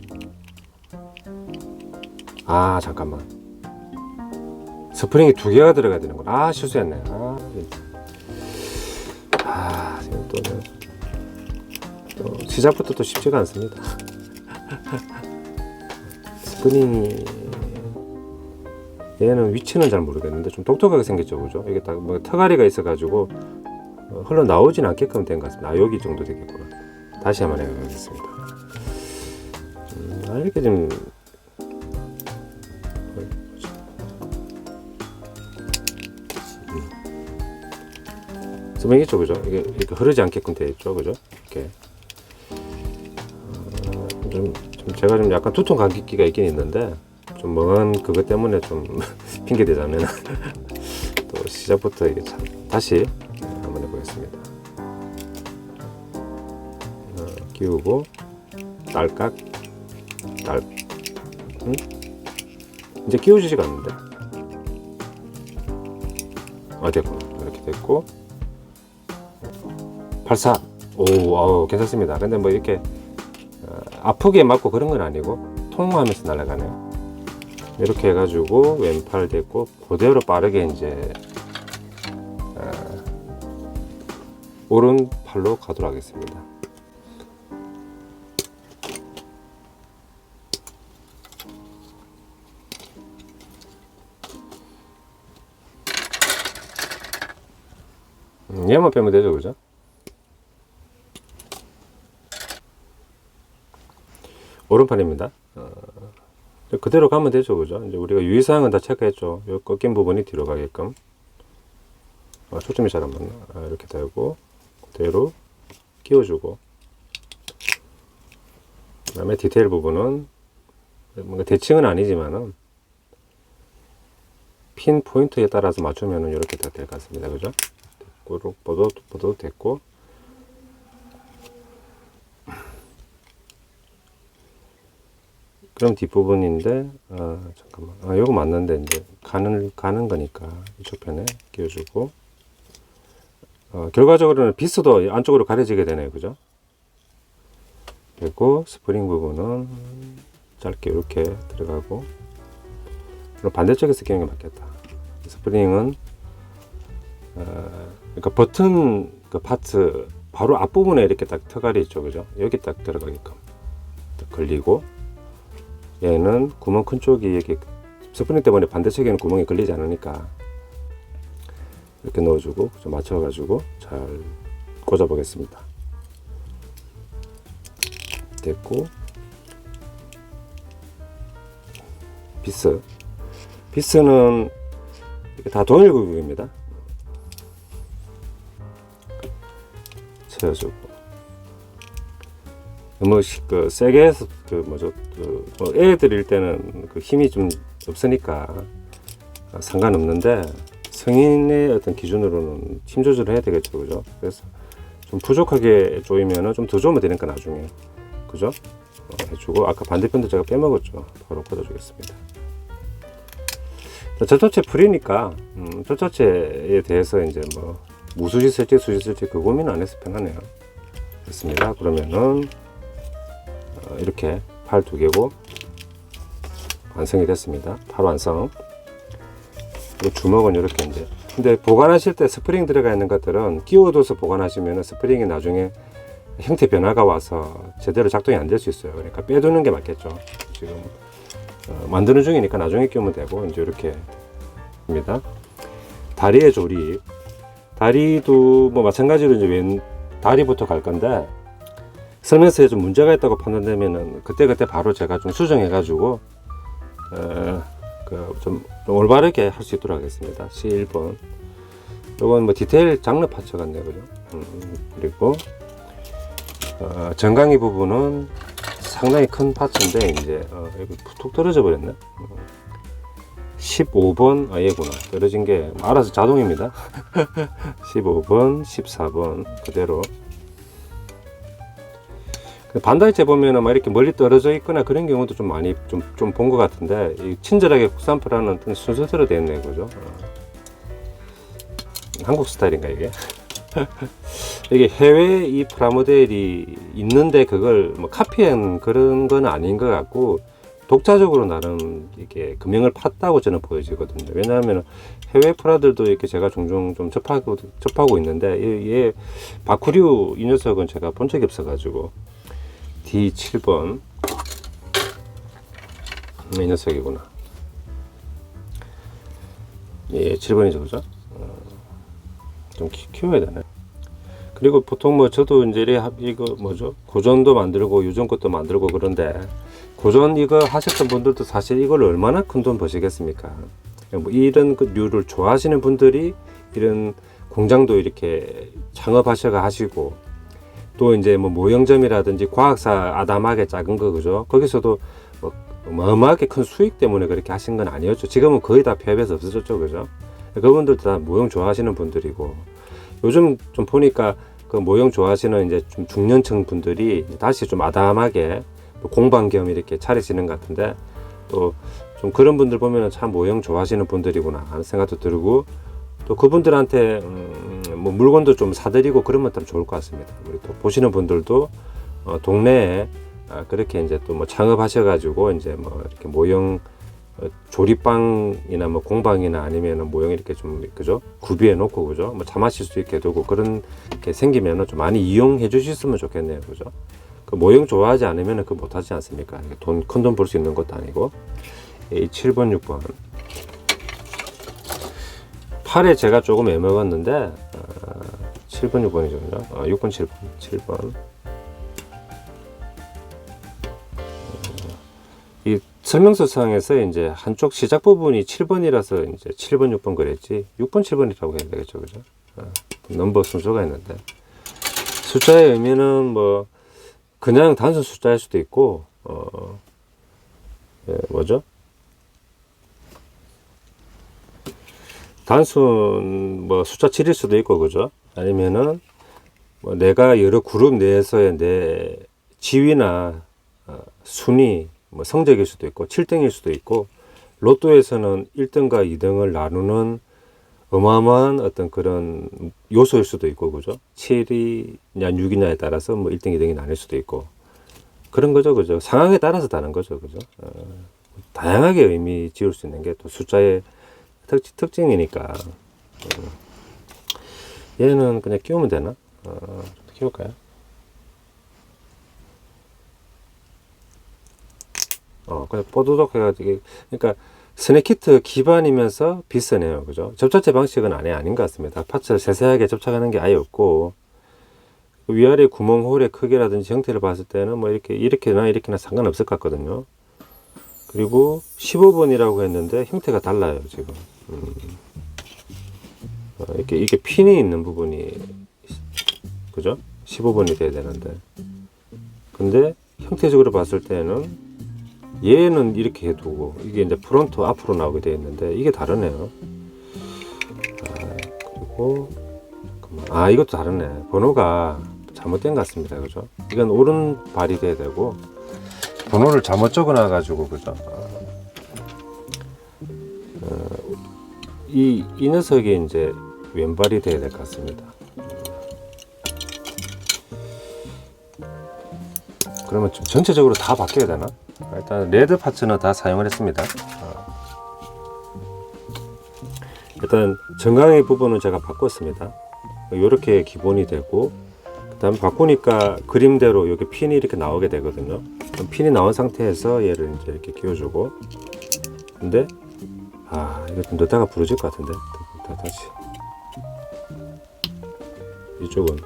잠깐만. 스프링이 2개가 들어가야 되는구나. 실수했네. 지금 또 시작부터 또 쉽지가 않습니다. 스프링이 얘는 위치는 잘 모르겠는데 좀 독특하게 생겼죠, 그죠? 이게 딱 뭐 터가리가 있어가지고 흘러나오진 않게끔 된 것 같습니다. 여기 정도 되겠구나. 다시 한번 해보겠습니다. 이렇게 좀 스프링이죠, 그죠? 이렇게 흐르지 않게끔 되어 있죠, 그죠? 이렇게 제가 좀 약간 두통 감기기가 있긴 있는데 좀 멍한 그것 때문에 좀 핑계 대자면 또 시작부터 이게 다시 한번 해보겠습니다. 끼우고 딸깍 이제 끼워지지가 않는데 됐고 이렇게 됐고 발사 괜찮습니다. 근데 뭐 이렇게 아프게 맞고 그런 건 아니고 통하면서 날아가네요. 이렇게 해가지고 왼팔 됐고 그대로 빠르게 이제 오른팔로 가도록 하겠습니다. 얘만 빼면 되죠, 그죠? 오른팔입니다. 그대로 가면 되죠, 그죠? 이제 우리가 유의사항은 다 체크했죠. 요 꺾인 부분이 뒤로 가게끔. 초점이 잘 안 맞나? 이렇게 되고 그대로 끼워주고. 그다음에 디테일 부분은 뭔가 대칭은 아니지만은 핀 포인트에 따라서 맞추면은 이렇게 다 될 것 같습니다, 그죠? 보도 됐고. 그럼 뒷부분인데 잠깐만 요거 맞는데 이제 가는 거니까 이쪽 편에 끼워주고 결과적으로는 비스도 안쪽으로 가려지게 되네요, 그죠? 그리고 스프링 부분은 짧게 이렇게 들어가고 그럼 반대쪽에서 끼우는 게 맞겠다. 스프링은 그러니까 버튼 그 파트 바로 앞부분에 이렇게 딱 터갈이 있죠, 그죠? 여기 딱 들어가게끔 딱 걸리고 얘는 구멍 큰 쪽이 이렇게 스프링 때문에 반대쪽에는 구멍이 걸리지 않으니까 이렇게 넣어주고 좀 맞춰가지고 잘 꽂아 보겠습니다. 됐고 비스는 이렇게 다 동일 구역입니다. 채워주고 너무 세게 해서 애 드릴 때는 그 힘이 좀 없으니까 상관없는데 성인의 어떤 기준으로는 힘 조절을 해야 되겠죠, 그죠? 그래서 좀 부족하게 조이면은 좀 더 조면 되니까 나중에, 그죠? 해주고 아까 반대편도 제가 빼먹었죠. 바로 꽂아주겠습니다. 접착제 풀이니까 접착제에 대해서 이제 뭐 무수지 쓸지 수지 쓸지 그 고민 안 해서 편하네요. 됐습니다. 그러면은 이렇게 팔 2개고 완성이 됐습니다. 팔 완성. 주먹은 이렇게 이제. 근데 보관하실 때 스프링 들어가 있는 것들은 끼워둬서 보관하시면 스프링이 나중에 형태 변화가 와서 제대로 작동이 안 될 수 있어요. 그러니까 빼두는 게 맞겠죠. 지금 만드는 중이니까 나중에 끼우면 되고 이제 이렇게 입니다. 다리의 조립. 다리도 뭐 마찬가지로 이제 왼 다리부터 갈 건데 설명서에 좀 문제가 있다고 판단되면은 그때 바로 제가 좀 수정해 가지고 좀 올바르게 할 수 있도록 하겠습니다. C1번. 이건 뭐 디테일 장르 파츠 같네요, 그죠? 그리고 정강이 부분은 상당히 큰 파츠인데 이제 여기 툭 떨어져 버렸네. 15번 얘구나. 떨어진 게 알아서 자동입니다. 15번, 14번 그대로. 반다이체 보면은 막 이렇게 멀리 떨어져 있거나 그런 경우도 좀 많이 좀 본 것 같은데, 이 친절하게 국산프라는 어떤 순서대로 되어 있네요, 그죠? 한국 스타일인가 이게? 이게 해외에 이 프라모델이 있는데 그걸 뭐 카피한 그런 건 아닌 것 같고, 독자적으로 나름 이게 금형을 팠다고 저는 보여지거든요. 왜냐하면 해외 프라들도 이렇게 제가 종종 좀 접하고 있는데, 얘 바쿠류 이 녀석은 제가 본 적이 없어가지고. D7번 이 녀석이구나. 예, 7번이죠, 그죠? 좀 키워야 되네. 그리고 보통 뭐 저도 이제 이거 뭐죠? 고전도 만들고 유전 것도 만들고 그런데, 고전 이거 하셨던 분들도 사실 이걸 얼마나 큰 돈 버시겠습니까? 뭐 이런 류를 좋아하시는 분들이 이런 공장도 이렇게 창업하셔가 하시고, 또 이제 뭐 모형점이라든지 과학사 아담하게 작은 거, 그죠? 거기서도 뭐 어마어마하게 큰 수익 때문에 그렇게 하신 건 아니었죠. 지금은 거의 다 폐업해서 없어졌죠, 그죠? 그분들도 다 모형 좋아하시는 분들이고, 요즘 좀 보니까 그 모형 좋아하시는 이제 좀 중년층 분들이 다시 좀 아담하게 공방 겸 이렇게 차리시는 것 같은데, 또 좀 그런 분들 보면은 참 모형 좋아하시는 분들이구나 하는 생각도 들고, 또 그분들한테 뭐 물건도 좀 사드리고 그러면 참 좋을 것 같습니다. 우리 또 보시는 분들도 동네에 그렇게 이제 또 뭐 창업하셔가지고 이제 뭐 이렇게 모형 조립방이나 뭐 공방이나 아니면 모형 이렇게 좀 그죠, 구비해 놓고, 그죠, 뭐 차 마실 수 있게 두고 그런 게 생기면은 좀 많이 이용해 주셨으면 좋겠네요, 그죠. 그 모형 좋아하지 않으면 그 못하지 않습니까? 큰 돈 벌 수 있는 것도 아니고. 이 7번, 6번. 팔에 제가 조금 애먹었는데 7번, 6번이죠, 그죠? 6번, 7번, 7번. 이 설명서상에서 이제 한쪽 시작 부분이 7번이라서 이제 7번, 6번 그랬지, 6번, 7번이라고 해야 되겠죠, 그죠? 넘버 순서가 있는데, 숫자의 의미는 뭐 그냥 단순 숫자일 수도 있고, 뭐죠? 단순 뭐 숫자 7일 수도 있고, 그죠? 아니면은 뭐 내가 여러 그룹 내에서의 내 지위나 순위, 뭐 성적일 수도 있고 7등일 수도 있고, 로또에서는 1등과 2등을 나누는 어마어마한 어떤 그런 요소일 수도 있고, 그죠? 7이냐 6이냐에 따라서 뭐 1등, 2등이 나뉠 수도 있고, 그런 거죠, 그죠? 상황에 따라서 다른 거죠, 그죠? 다양하게 의미 지을 수 있는 게 또 숫자의 특징이니까. 얘는 그냥 끼우면 되나? 끼울까요? 그냥 뽀드덕 해가지고, 그러니까 스낵키트 기반이면서 비싸네요, 그죠? 접착제 방식은 아닌 것 같습니다. 파츠를 세세하게 접착하는 게 아예 없고, 위아래 구멍홀의 크기라든지 형태를 봤을 때는 뭐 이렇게나 상관없을 것 같거든요. 그리고 15번이라고 했는데 형태가 달라요, 지금. 이게 핀이 있는 부분이, 그죠? 15번이 돼야 되는데, 근데 형태적으로 봤을 때는 얘는 이렇게 해두고 이게 이제 프론트 앞으로 나오게 되어 있는데, 이게 다르네요. 그리고 이것도 다르네. 번호가 잘못된 것 같습니다, 그죠? 이건 오른발이 돼야 되고 번호를 잘못 적어놔 가지고, 그죠? 이 녀석이 이제 왼발이 돼야 될 것 같습니다. 그러면 좀 전체적으로 다 바뀌어야 되나? 일단 레드 파츠는 다 사용을 했습니다. 일단 정강이 부분은 제가 바꿨습니다. 이렇게 기본이 되고, 그 다음에 바꾸니까 그림대로 여기 핀이 이렇게 나오게 되거든요. 핀이 나온 상태에서 얘를 이제 이렇게 끼워주고, 근데 이거 좀 넣다가 부러질 것 같은데, 다시 이쪽은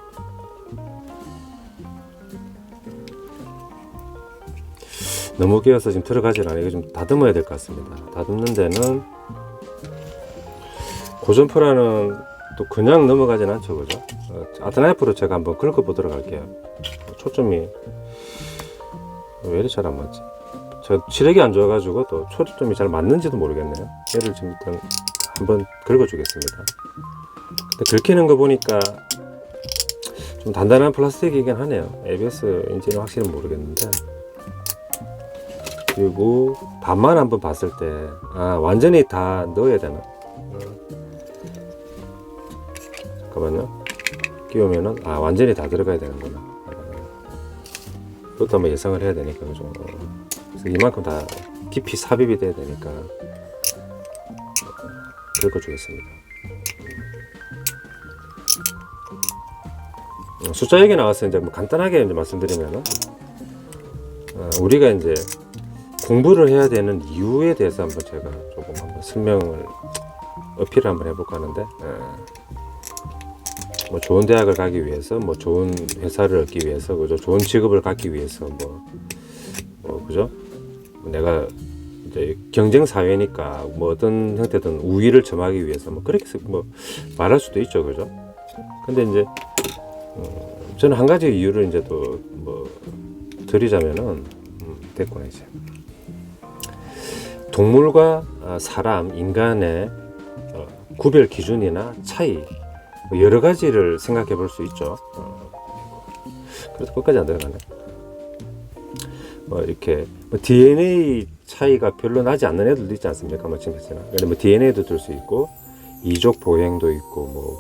너무 끼어서 지금 들어가질 않아요. 이거 좀 다듬어야 될 것 같습니다. 다듬는 데는 고전프라는 또 그냥 넘어가진 않죠, 그죠? 아트나이프로 제가 한번 긁어 보도록 할게요. 초점이 왜 이렇게 잘 안 맞지? 저 시력이 안 좋아가지고 또 초점이 잘 맞는지도 모르겠네요. 얘를 지금 일단 한번 긁어 주겠습니다. 근데 긁히는 거 보니까 좀 단단한 플라스틱이긴 하네요. ABS인지는 확실히 모르겠는데. 그리고 반만 한번 봤을 때 완전히 다 넣어야 되나? 잠깐만요. 끼우면은 완전히 다 들어가야 되는구나. 그것도 한번 예상을 해야 되니까, 그죠? 그래서 이만큼 다 깊이 삽입이 돼야 되니까 긁어주겠습니다. 숫자 얘기 나왔어요. 이제 뭐 간단하게 이제 말씀드리면은 우리가 이제 공부를 해야 되는 이유에 대해서 한번 제가 조금 한번 설명을 어필을 한번 해볼까 하는데, 뭐 좋은 대학을 가기 위해서, 뭐 좋은 회사를 얻기 위해서, 그죠? 좋은 직업을 갖기 위해서, 그죠? 내가 이제 경쟁 사회니까 뭐 어떤 형태든 우위를 점하기 위해서 뭐 그렇게 뭐 말할 수도 있죠, 그죠? 근데 이제 저는 한 가지 이유를 이제 또 뭐 드리자면은 됐구나 이제. 동물과 사람, 인간의 구별 기준이나 차이 여러 가지를 생각해 볼 수 있죠. 그래도 끝까지 안 들어가네. 이렇게 DNA 차이가 별로 나지 않는 애들도 있지 않습니까? 마찬가지나. 뭐 DNA도 들 수 있고 이족 보행도 있고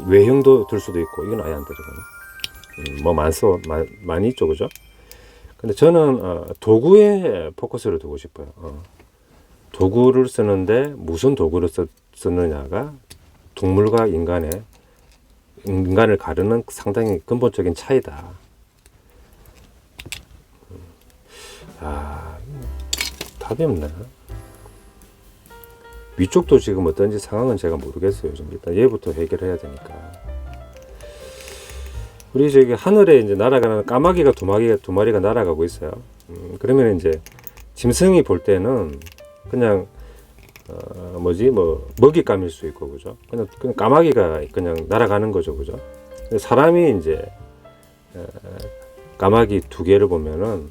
외형도 들 수도 있고 이건 아예 안 들어가네. 많이 있죠, 그죠? 근데 저는 도구에 포커스를 두고 싶어요. 도구를 쓰는데 무슨 도구를 쓰느냐가 동물과 인간을 가르는 상당히 근본적인 차이다. 답이 없네. 위쪽도 지금 어떤지 상황은 제가 모르겠어요. 좀 일단 얘부터 해결해야 되니까. 우리 저기 하늘에 이제 날아가는 까마귀가 두 마리가 날아가고 있어요. 그러면 이제 짐승이 볼 때는 그냥 먹잇감일 수 있고, 그죠? 그냥 까마귀가 그냥 날아가는 거죠, 그죠? 사람이 이제 까마귀 두 개를 보면은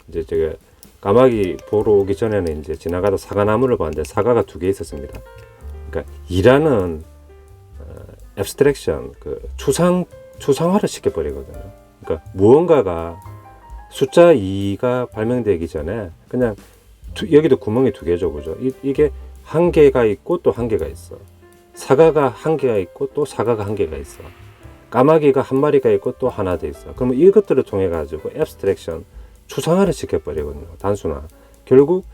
이제 제가 까마귀 보러 오기 전에는 이제 지나가다 사과나무를 봤는데 사과가 두 개 있었습니다. 그러니까 이라는 abstraction, 그 추상화를 시켜버리거든요. 그러니까 무언가가 숫자 2가 발명되기 전에 그냥 여기도 구멍이 두 개죠, 그죠? 이게 한 개가 있고 또 한 개가 있어. 사과가 한 개가 있고 또 사과가 한 개가 있어. 까마귀가 한 마리가 있고 또 하나 더 있어. 그러면 이것들을 통해 가지고 abstraction, 추상화를 시켜버리거든요. 단순화. 결국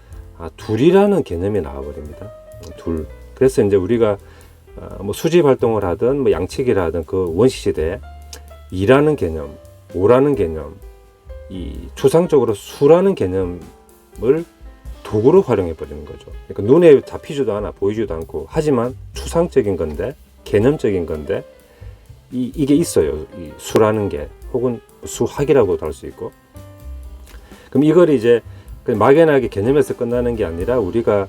둘이라는 개념이 나와버립니다. 둘. 그래서 이제 우리가 뭐 수집 활동을 하든 뭐 양치기를 하든 그 원시 시대에 2라는 개념, 5라는 개념, 이 추상적으로 수라는 개념을 도구로 활용해 버리는 거죠. 그러니까 눈에 잡히지도 않아, 보이지도 않고, 하지만 추상적인 건데, 개념적인 건데, 이게 있어요. 이 수라는 게, 혹은 수학이라고도 할 수 있고. 그럼 이걸 이제 막연하게 개념에서 끝나는 게 아니라 우리가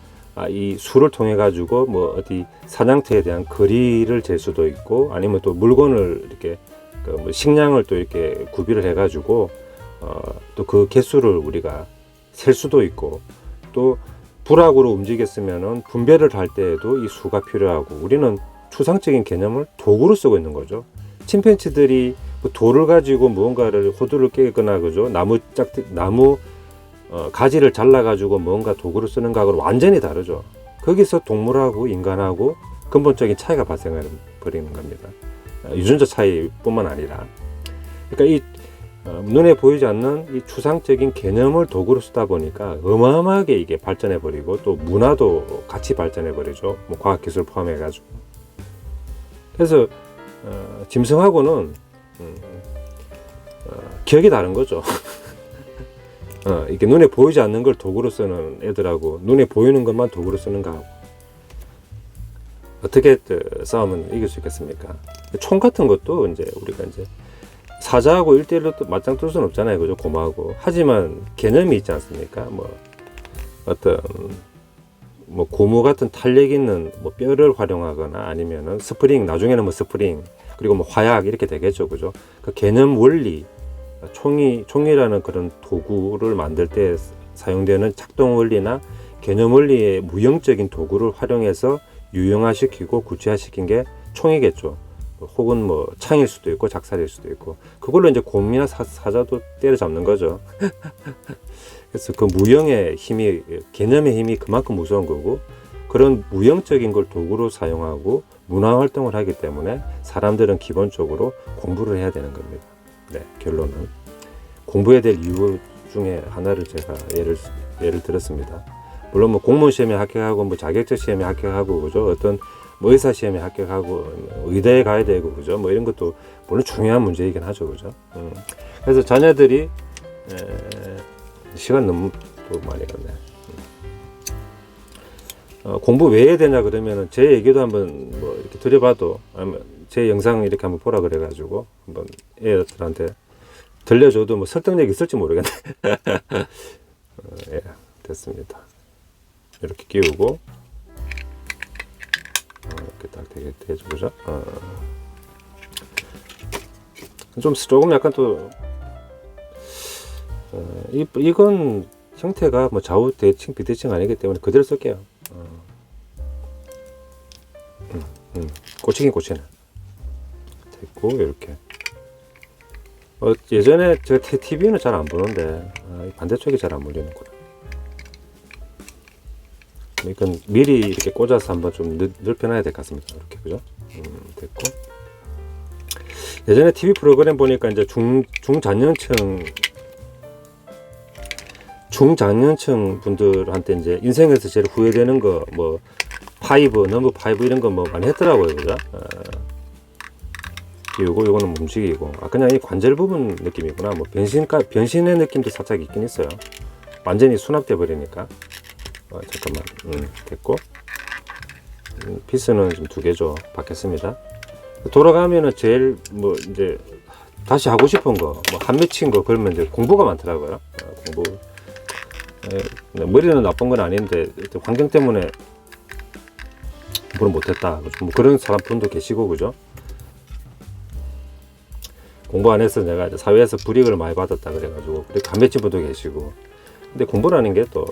이 수를 통해 가지고 뭐 어디 사냥터에 대한 거리를 잴 수도 있고, 아니면 또 물건을 이렇게 뭐 식량을 또 이렇게 구비를 해 가지고 또 그 개수를 우리가 셀 수도 있고, 또 부락으로 움직였으면은 분배를 할 때에도 이 수가 필요하고, 우리는 추상적인 개념을 도구로 쓰고 있는 거죠. 침팬지들이 돌을 가지고 무언가를 호두를 깨거나, 그죠? 나무 가지를 잘라 가지고 뭔가 도구를 쓰는 거하고 완전히 다르죠. 거기서 동물하고 인간하고 근본적인 차이가 발생해 버리는 겁니다. 유전자 차이뿐만 아니라, 그러니까 이 눈에 보이지 않는 이 추상적인 개념을 도구로 쓰다 보니까 어마어마하게 이게 발전해 버리고, 또 문화도 같이 발전해 버리죠. 뭐 과학기술 포함해 가지고. 그래서 짐승하고는 기억이 다른 거죠. 이게 눈에 보이지 않는 걸 도구로 쓰는 애들하고 눈에 보이는 것만 도구로 쓰는 거하고 어떻게 싸우면 이길 수 있겠습니까? 총 같은 것도 이제 우리가 이제 사자하고 1대1로 또 맞짱 뜰 수는 없잖아요. 그죠? 곰하고. 하지만 개념이 있지 않습니까? 뭐 어떤 뭐 고무 같은 탄력 있는 뭐 뼈를 활용하거나 아니면은 스프링, 나중에는 뭐 스프링, 그리고 뭐 화약 이렇게 되겠죠. 그죠? 그 개념 원리, 총이라는 그런 도구를 만들 때 사용되는 작동 원리나 개념 원리의 무형적인 도구를 활용해서 유형화시키고 구체화시킨 게 총이겠죠. 혹은 뭐 창일 수도 있고 작살일 수도 있고, 그걸로 이제 곰이나 사자도 때려잡는 거죠. 그래서 그 무형의 힘이, 개념의 힘이 그만큼 무서운 거고, 그런 무형적인 걸 도구로 사용하고 문화 활동을 하기 때문에 사람들은 기본적으로 공부를 해야 되는 겁니다. 네, 결론은 공부해야 될 이유 중에 하나를 제가 예를 들었습니다. 물론 뭐 공무원 시험에 합격하고 뭐 자격증 시험에 합격하고, 그죠? 어떤 뭐 의사 시험에 합격하고 의대에 가야 되고, 그죠? 뭐 이런 것도 물론 중요한 문제이긴 하죠, 그죠? 그래서 자녀들이 시간 너무 또 많이 갔네. 공부 왜 해야 되냐 그러면은 제 얘기도 한번 뭐 이렇게 들여봐도, 아니면 제 영상 이렇게 한번 보라 그래가지고 한번 애들한테 들려줘도 뭐 설득력 있을지 모르겠네. 예, 됐습니다. 이렇게 끼우고 이렇게 딱 되겠죠, 그죠? 조금 약간 또 이건 형태가 뭐 좌우 대칭 비대칭 아니기 때문에 그대로 쓸게요. 꽂히긴 꽂히네. 됐고, 이렇게. 예전에 제가 TV는 잘 안 보는데 반대쪽이 잘 안 물리는구나. 이건 미리 이렇게 꽂아서 한번 좀 넓혀놔야 될 것 같습니다. 이렇게, 그죠? 됐고. 예전에 TV 프로그램 보니까 이제 중장년층 분들한테 이제 인생에서 제일 후회되는 거, 뭐, 넘버 5 이런 거 뭐 많이 했더라고요. 그죠? 끼우고, 요거는 움직이고. 그냥 이 관절 부분 느낌이구나. 뭐, 변신의 느낌도 살짝 있긴 있어요. 완전히 수납돼 버리니까. 잠깐만. 됐고. 피스는 좀 2개죠. 받겠습니다. 돌아가면은 제일 뭐 이제 다시 하고 싶은 거, 뭐 한 맺힌 거, 그러면 이제 공부가 많더라고요. 공부. 머리는 나쁜 건 아닌데 환경 때문에 공부를 못했다. 뭐 그런 사람분도 계시고, 그죠? 공부 안 해서 내가 사회에서 불이익을 많이 받았다 그래가지고 그렇게 안 맺힌 분도 계시고. 근데 공부라는 게 또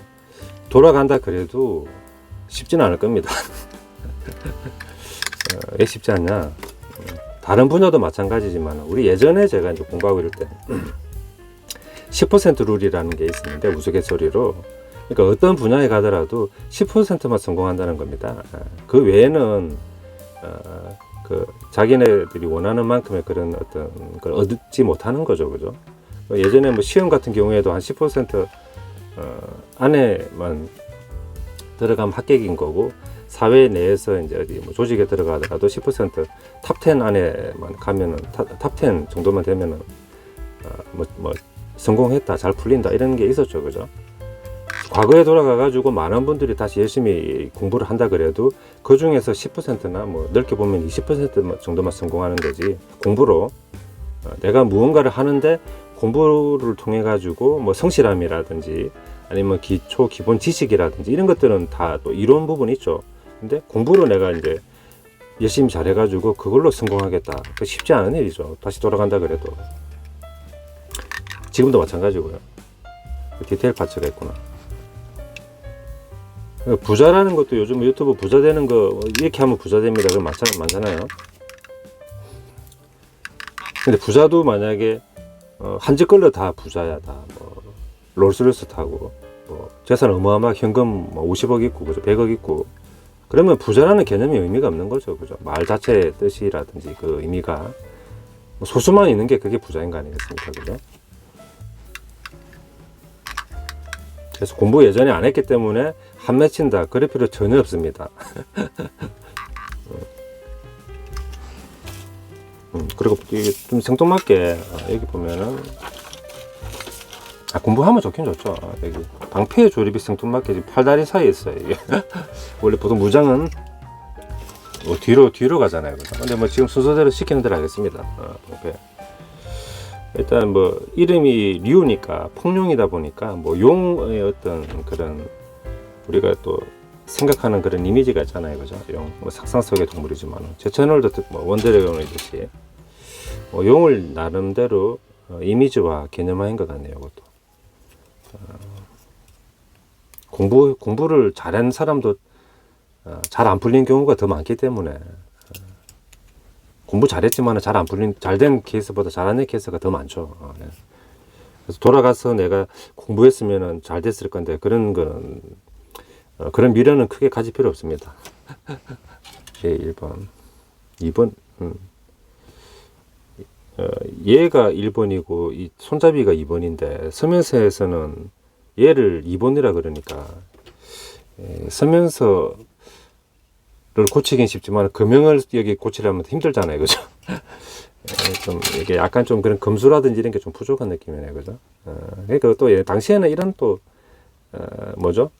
돌아간다 그래도 쉽지는 않을 겁니다. 왜 쉽지 않냐? 다른 분야도 마찬가지지만 우리 예전에 제가 이제 공부하고 이럴 때 10% 룰이라는 게 있었는데, 우스갯소리로, 그러니까 어떤 분야에 가더라도 10%만 성공한다는 겁니다. 그 외에는 그 자기네들이 원하는 만큼의 그런 어떤 걸 얻지 못하는 거죠, 그죠? 예전에 뭐 시험 같은 경우에도 한 10% 안에만 들어가면 합격인 거고, 사회 내에서 이제 어디 뭐 조직에 들어가더라도 10% 탑 10 안에만 가면은 탑 10 정도만 되면은 뭐 성공했다, 잘 풀린다, 이런 게 있었죠, 그죠? 과거에 돌아가 가지고 많은 분들이 다시 열심히 공부를 한다 그래도 그 중에서 10%나 뭐 넓게 보면 20% 정도만 성공하는 거지, 공부로 내가 무언가를 하는데 공부를 통해 가지고 뭐 성실함이라든지 아니면 기본 지식이라든지 이런 것들은 다 또 이론 부분이 있죠. 근데 공부로 내가 이제 열심히 잘해 가지고 그걸로 성공하겠다, 그 쉽지 않은 일이죠. 다시 돌아간다 그래도. 지금도 마찬가지고요. 디테일 파츠가 있구나. 부자라는 것도 요즘 유튜브 부자 되는 거 이렇게 하면 부자 됩니다, 그럼 많잖아요. 근데 부자도 만약에 한 집 걸로 다 부자야, 다 뭐 롤스로이스 타고 뭐 재산 어마어마하게 현금 뭐 50억 있고, 그죠? 100억 있고, 그러면 부자라는 개념이 의미가 없는 거죠, 그죠? 말 자체의 뜻이라든지 그 의미가 소수만 있는 게 그게 부자인 거 아니겠습니까, 그죠? 그래서 공부 예전에 안 했기 때문에 한 맺힌다 그럴 필요 전혀 없습니다. 그리고 이게 좀 생뚱맞게 여기 보면은 공부하면 좋긴 좋죠. 여기 방패 조립이 생뚱맞게 지금 팔다리 사이에 있어요, 이게. 원래 보통 무장은 뒤로 가잖아요, 그죠? 근데 뭐 지금 순서대로 시키는 대로 하겠습니다. 방패. 일단 뭐 이름이 류니까 폭룡이다 보니까 뭐 용의 어떤 그런 우리가 또 생각하는 그런 이미지가 있잖아요, 그죠? 용, 뭐 상상 속의 동물이지만 제 채널도 뭐 원드래곤이듯이 뭐 용을 나름대로 이미지와 개념화인 것 같네요, 이것도. 공부를 잘하는 사람도 잘 안 풀린 경우가 더 많기 때문에 공부 잘했지만 잘 안 풀린 잘된 케이스보다 잘하는 케이스가 더 많죠. 예. 그래서 돌아가서 내가 공부했으면 잘 됐을 건데 그런 거는 그런 미련은 크게 가질 필요 없습니다. 예, 1번 2번 얘가 1번이고 이 손잡이가 2번인데 서면서에서는 얘를 2번이라 그러니까 서면서를 고치긴 쉽지만 금형을 여기 고치려면 힘들잖아요, 그죠? 좀 이게 약간 좀 그런 검수라든지 이런 게 좀 부족한 느낌이네요, 그죠? 그러니까 또 당시에는 이런 또 뭐죠?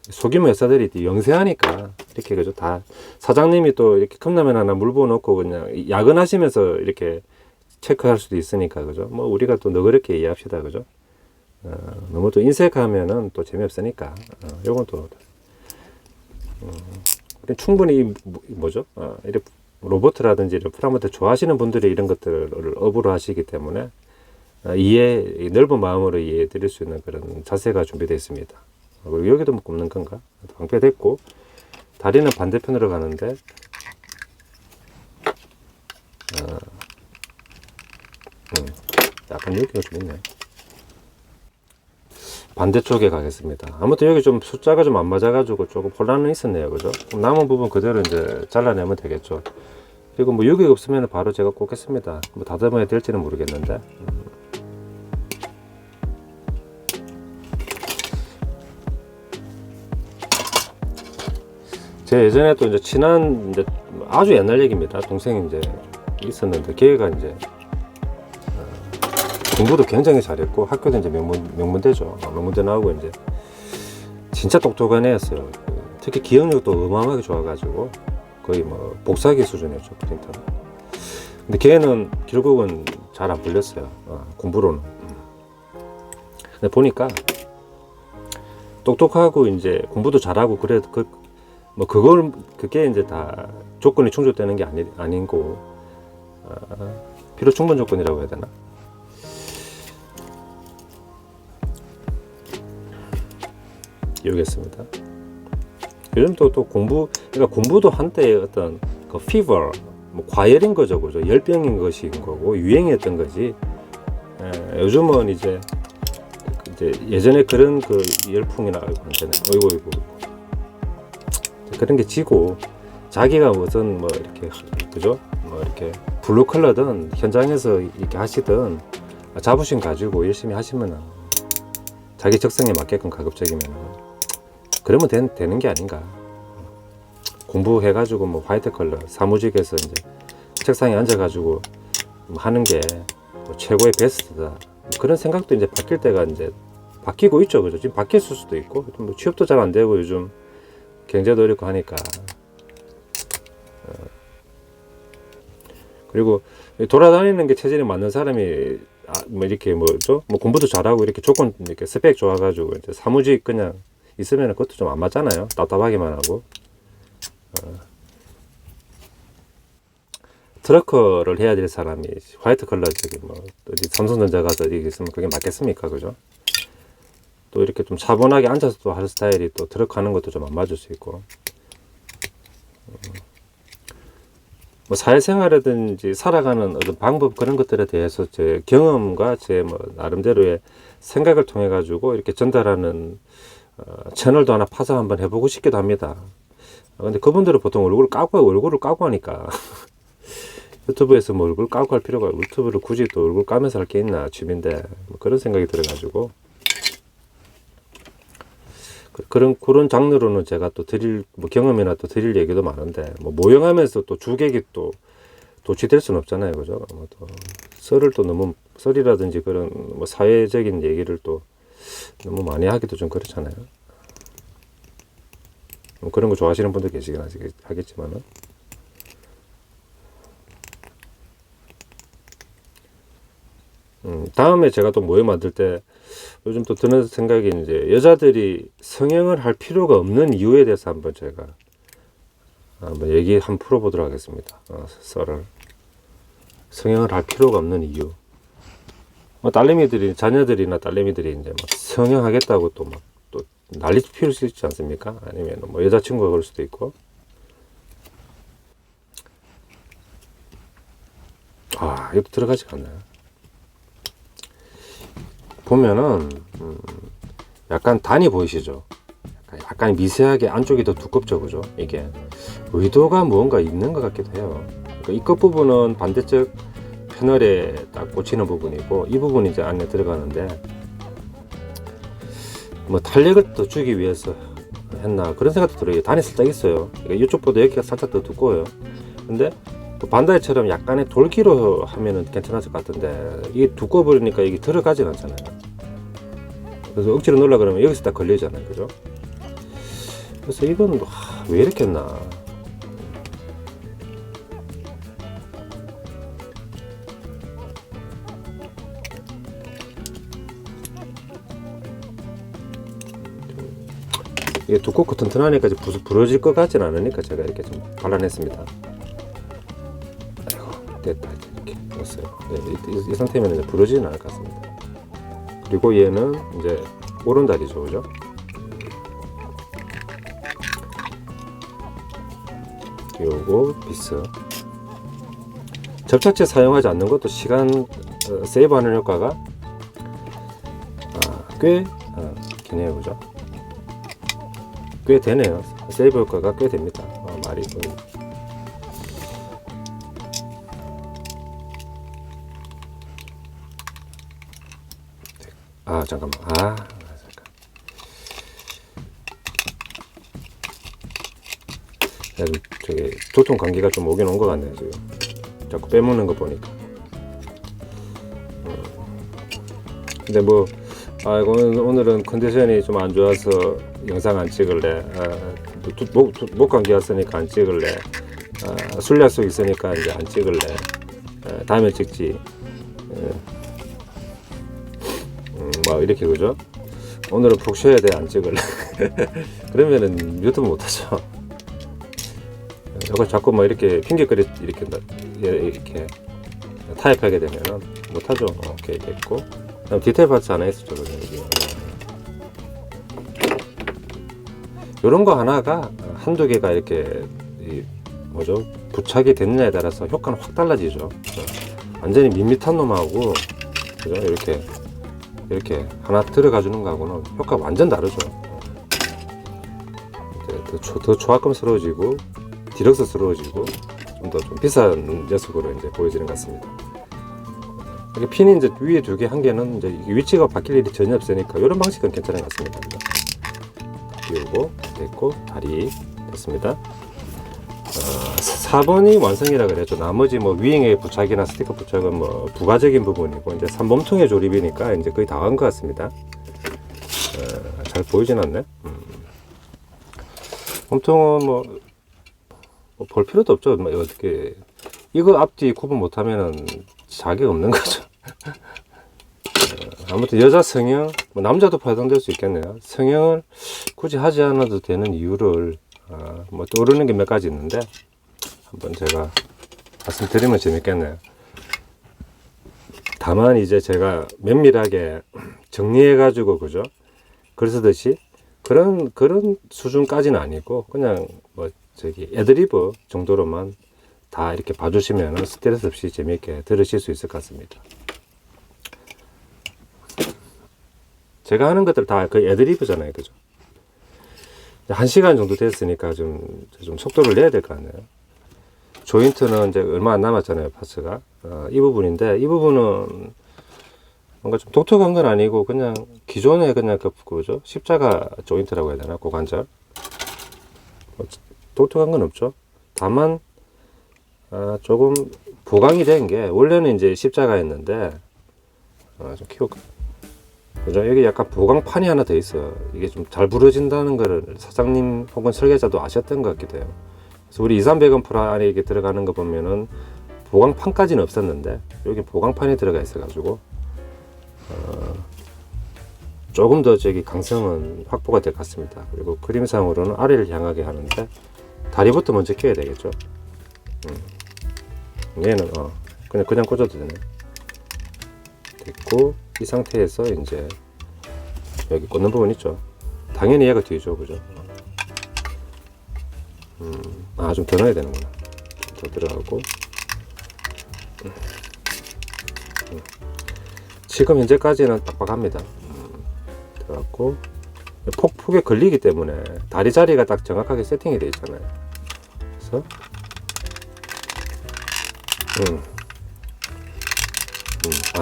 소규모 회사들이 영세하니까 이렇게 그죠? 다 사장님이 또 이렇게 컵라면 하나 물 부어놓고 그냥 야근하시면서 이렇게 체크할 수도 있으니까 그죠? 뭐 우리가 또 너그럽게 이해합시다, 그죠? 너무 또 인색하면은 또 재미없으니까 요건 또 충분히 뭐죠? 이렇게 로봇이라든지 이런 프라모델 좋아하시는 분들이 이런 것들을 업으로 하시기 때문에 넓은 마음으로 이해해 드릴 수 있는 그런 자세가 준비되어 있습니다. 그리고 여기도 뭐 굽는 건가? 방패됐고 다리는 반대편으로 가는데 약간 여기가 좀 있네. 반대쪽에 가겠습니다. 아무튼 여기 좀 숫자가 좀 안 맞아가지고 조금 혼란은 있었네요, 그죠? 그럼 남은 부분 그대로 이제 잘라내면 되겠죠. 그리고 뭐 여기 없으면 바로 제가 꽂겠습니다. 뭐 다듬어야 될지는 모르겠는데. 제 예전에 또 이제 친한 이제 아주 옛날 얘기입니다. 동생이 이제 있었는데 걔가 이제 공부도 굉장히 잘했고 학교도 이제 명문대죠. 명문대 나오고 이제 진짜 똑똑한 애였어요. 특히 기억력도 어마어마하게 좋아가지고 거의 뭐 복사기 수준이었죠, 프린터. 근데 걔는 결국은 잘 안 풀렸어요. 공부로는. 근데 보니까 똑똑하고 이제 공부도 잘하고 그래 그게 이제 다 조건이 충족되는 게 아니고 필요 충분 조건이라고 해야 되나? 여기였습니다. 요즘 또 그러니까 공부도 한때의 어떤 그 피버, 뭐 과열인 거죠, 그죠? 열병인 것인 거고 유행이었던 거지. 요즘은 이제 예전에 그런 그 열풍이나 어이구 그런 게 지고 자기가 무슨 뭐 이렇게 그죠? 뭐 이렇게 블루 컬러든 현장에서 이렇게 하시든 자부심 가지고 열심히 하시면은 자기 적성에 맞게끔 가급적이면은 그러면 되는 게 아닌가. 공부해가지고 뭐 화이트 컬러 사무직에서 이제 책상에 앉아가지고 하는 게 뭐 최고의 베스트다. 그런 생각도 이제 바뀔 때가 이제 바뀌고 있죠, 그죠? 지금 바뀌었을 수도 있고 뭐 취업도 잘 안 되고 요즘 경제도 어렵고 하니까. 그리고 돌아다니는 게 체질이 맞는 사람이 뭐 이렇게 뭐죠? 뭐 공부도 잘하고 이렇게 조건 이렇게 스펙 좋아가지고 이제 사무직 그냥 있으면 그것도 좀 안 맞잖아요. 답답하기만 하고. 트러커를 해야 될 사람이 화이트 컬러 저기 뭐 어디 삼성전자 가서 이렇게 있으면 그게 맞겠습니까, 그죠? 또 이렇게 좀 차분하게 앉아서 또 할 스타일이 또 트러커 하는 것도 좀 안 맞을 수 있고. 뭐 사회생활이라든지 살아가는 어떤 방법 그런 것들에 대해서 제 경험과 제 뭐 나름대로의 생각을 통해 가지고 이렇게 전달하는 채널도 하나 파서 한번 해보고 싶기도 합니다. 근데 그분들은 보통 얼굴을 까고 하니까 유튜브에서 뭐 얼굴 까고 할 필요가 유튜브를 굳이 또 얼굴 까면서 할 게 있나 취미인데 뭐 그런 생각이 들어가지고 그런 장르로는 제가 또 드릴 뭐 경험이나 또 드릴 얘기도 많은데 뭐 모형하면서 또 주객이 또 도취될 수는 없잖아요, 그죠? 또 썰이라든지 그런 뭐 사회적인 얘기를 또 너무 많이 하기도 좀 그렇잖아요. 뭐 그런 거 좋아하시는 분도 계시긴 하겠지만은. 다음에 제가 또 모여 만들 때 요즘 또 드는 생각이 이제 여자들이 성형을 할 필요가 없는 이유에 대해서 한번 제가 한번 얘기 한번 풀어보도록 하겠습니다. 썰을 성형을 할 필요가 없는 이유. 뭐 딸내미들이 자녀들이나 딸내미들이 이제 막 성형하겠다고 또 막 또 난리 피울 수 있지 않습니까? 아니면 뭐 여자친구가 그럴 수도 있고. 이것도 들어가지가 않나요? 보면은 약간 단이 보이시죠? 약간 미세하게 안쪽이 더 두껍죠, 그죠? 이게 의도가 무언가 있는 것 같기도 해요. 그러니까 이 끝부분은 반대쪽 패널에 딱 꽂히는 부분이고, 이 부분이 이제 안에 들어가는데, 뭐 탄력을 더 주기 위해서 했나 그런 생각도 들어요. 단이 살짝 있어요. 그러니까 이쪽보다 여기가 살짝 더 두꺼워요. 근데 또 반다이처럼 약간의 돌기로 하면은 괜찮았을 것 같은데, 이게 두꺼워 버리니까 이게 들어가진 않잖아요. 그래서 억지로 넣으려 그러면 여기서 딱 걸리잖아요, 그죠? 그래서 이건 왜 이렇게 했나? 이게 두껍고 튼튼하니까 부러질 것 같진 않으니까 제가 이렇게 좀 발라냈습니다. 아이고, 됐다. 이렇게 됐어요. 네, 이 상태면 이제 부러지진 않을 것 같습니다. 그리고 얘는 이제 오른다리죠, 그죠? 요거 비스. 접착제 사용하지 않는 것도 시간 세이브하는 효과가 꽤 기네요, 그죠? 꽤 되네요. 세이브 효과가 꽤 됩니다. 말이 잠깐만. 잠깐. 저기 도통 감기가 좀 오긴 온 것 같네요, 지금. 자꾸 빼먹는 거 보니까. 근데 뭐 오늘은 컨디션이 좀 안 좋아서 영상 안 찍을래. 목 감기 왔으니까 안 찍을래. 술 약속 있으니까 이제 안 찍을래. 다음에 찍지. 막 이렇게, 그죠? 오늘은 푹 쉬어야 돼, 안 찍을래. 그러면은 유튜브 못하죠. 이거 자꾸 뭐 이렇게 핑계거리 이렇게 타입하게 되면은 못하죠. 오케이, 됐고. 그다음 디테일 파츠 하나 있었죠, 이런 거 하나가 한두 개가 이렇게 부착이 됐느냐에 따라서 효과는 확 달라지죠. 완전히 밋밋한 놈하고, 그죠? 이렇게 하나 들어가 주는 거하고는 효과가 완전 다르죠. 더 조합감스러워지고 디럭스스러워지고 좀 비싼 녀석으로 이제 보여지는 것 같습니다. 이렇게 핀이 이제 위에 두 개, 한 개는 이제 위치가 바뀔 일이 전혀 없으니까 이런 방식은 괜찮은 것 같습니다. 요거 됐고, 다리 됐습니다. 4번이 완성이라 그랬죠. 나머지 뭐 위행의 부착이나 스티커 부착은 뭐 부가적인 부분이고, 이제 3몸통의 조립이니까 이제 거의 다 한 것 같습니다. 잘 보이진 않네. 몸통은 뭐 볼 필요도 없죠. 뭐 어떻게 이거 앞뒤 구분 못하면은 자격 없는 거죠. 아무튼 여자 성형, 뭐 남자도 해당될 수 있겠네요. 성형을 굳이 하지 않아도 되는 이유를 뭐 떠오르는 게 몇 가지 있는데 한번 제가 말씀드리면 재밌겠네요. 다만 이제 제가 면밀하게 정리해 가지고, 그죠? 글 쓰듯이 그런 수준까지는 아니고, 그냥 뭐 애드리브 정도로만 다 이렇게 봐주시면 스트레스 없이 재미있게 들으실 수 있을 것 같습니다. 제가 하는 것들 다 거의 애드리브잖아요, 그죠? 1시간 정도 됐으니까 좀 속도를 내야 될 것 같네요. 조인트는 이제 얼마 안 남았잖아요, 파츠가. 이 부분인데, 이 부분은 뭔가 좀 독특한 건 아니고, 그냥 기존에 그냥 그죠? 십자가 조인트라고 해야 되나? 고관절. 독특한 건 없죠. 다만, 조금 보강이 된 게, 원래는 이제 십자가였는데, 좀 키울까? 그죠? 여기 약간 보강판이 하나 더 있어요. 이게 좀 잘 부러진다는 거를 사장님 혹은 설계자도 아셨던 것 같기도 해요. 그래서 우리 2300원 프로 안에 이게 들어가는 거 보면은 보강판까지는 없었는데, 여기 보강판이 들어가 있어가지고, 조금 더 저기 강성은 확보가 될 것 같습니다. 그리고 그림상으로는 아래를 향하게 하는데 다리부터 먼저 껴야 되겠죠. 얘는 그냥 꽂아도 되네. 됐고, 이 상태에서 이제 여기 꽂는 부분 있죠. 당연히 얘가 뒤죠, 그죠? 좀 더 넣어야 되는구나. 좀 더 들어가고. 지금 현재까지는 빡빡합니다. 들어갔고, 폭에 걸리기 때문에 다리 자리가 딱 정확하게 세팅이 되어 있잖아요. 그래서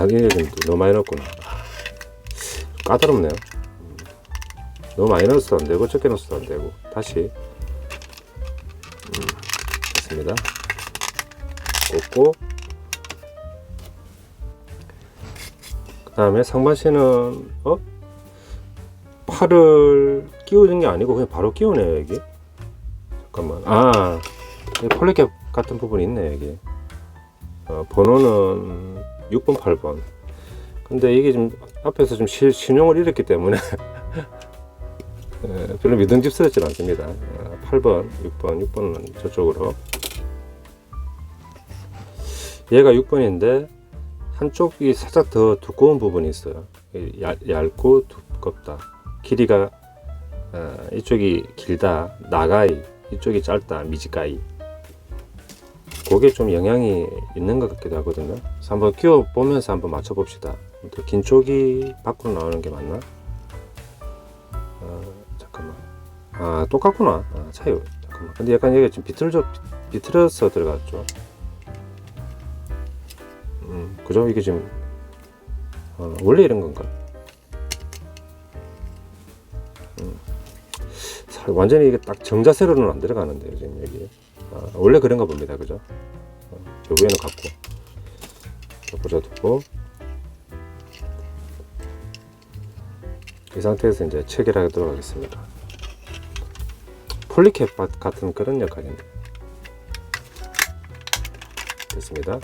이게 좀 너무 많이 넣었구나. 까다롭네요. 너무 많이 넣어서도 안 되고 적게 넣어서도 안 되고. 다시 됐습니다. 꽂고, 그 다음에 상반신은 팔을 끼우는 게 아니고 그냥 바로 끼우네요. 여기 잠깐만, 여기 폴리캡 같은 부분이 있네. 여기 번호는 6번 8번. 근데 이게 좀 앞에서 좀 신용을 잃었기 때문에 별로 믿음직스럽지 않습니다. 8번 6번은 저쪽으로. 얘가 6번인데 한쪽이 살짝 더 두꺼운 부분이 있어요. 얇고 두껍다. 길이가 이쪽이 길다, 나가이, 이쪽이 짧다, 미지가이. 그게 좀 영향이 있는 것 같기도 하거든요. 그래서 한번 끼워 보면서 한번 맞춰 봅시다. 더 긴 쪽이 밖으로 나오는 게 맞나? 잠깐만. 똑같구나. 차이. 잠깐만. 근데 약간 여기가 좀 비틀어서 들어갔죠. 그죠? 이게 지금 원래 이런 건가? 완전히 이게 딱 정자세로는 안 들어가는데요, 지금 여기. 원래 그런가 봅니다, 그죠? 요 위에는 갖고 꽂아두고, 이 상태에서 이제 체결하도록 하겠습니다. 폴리캡 같은 그런 역할인데. 됐습니다.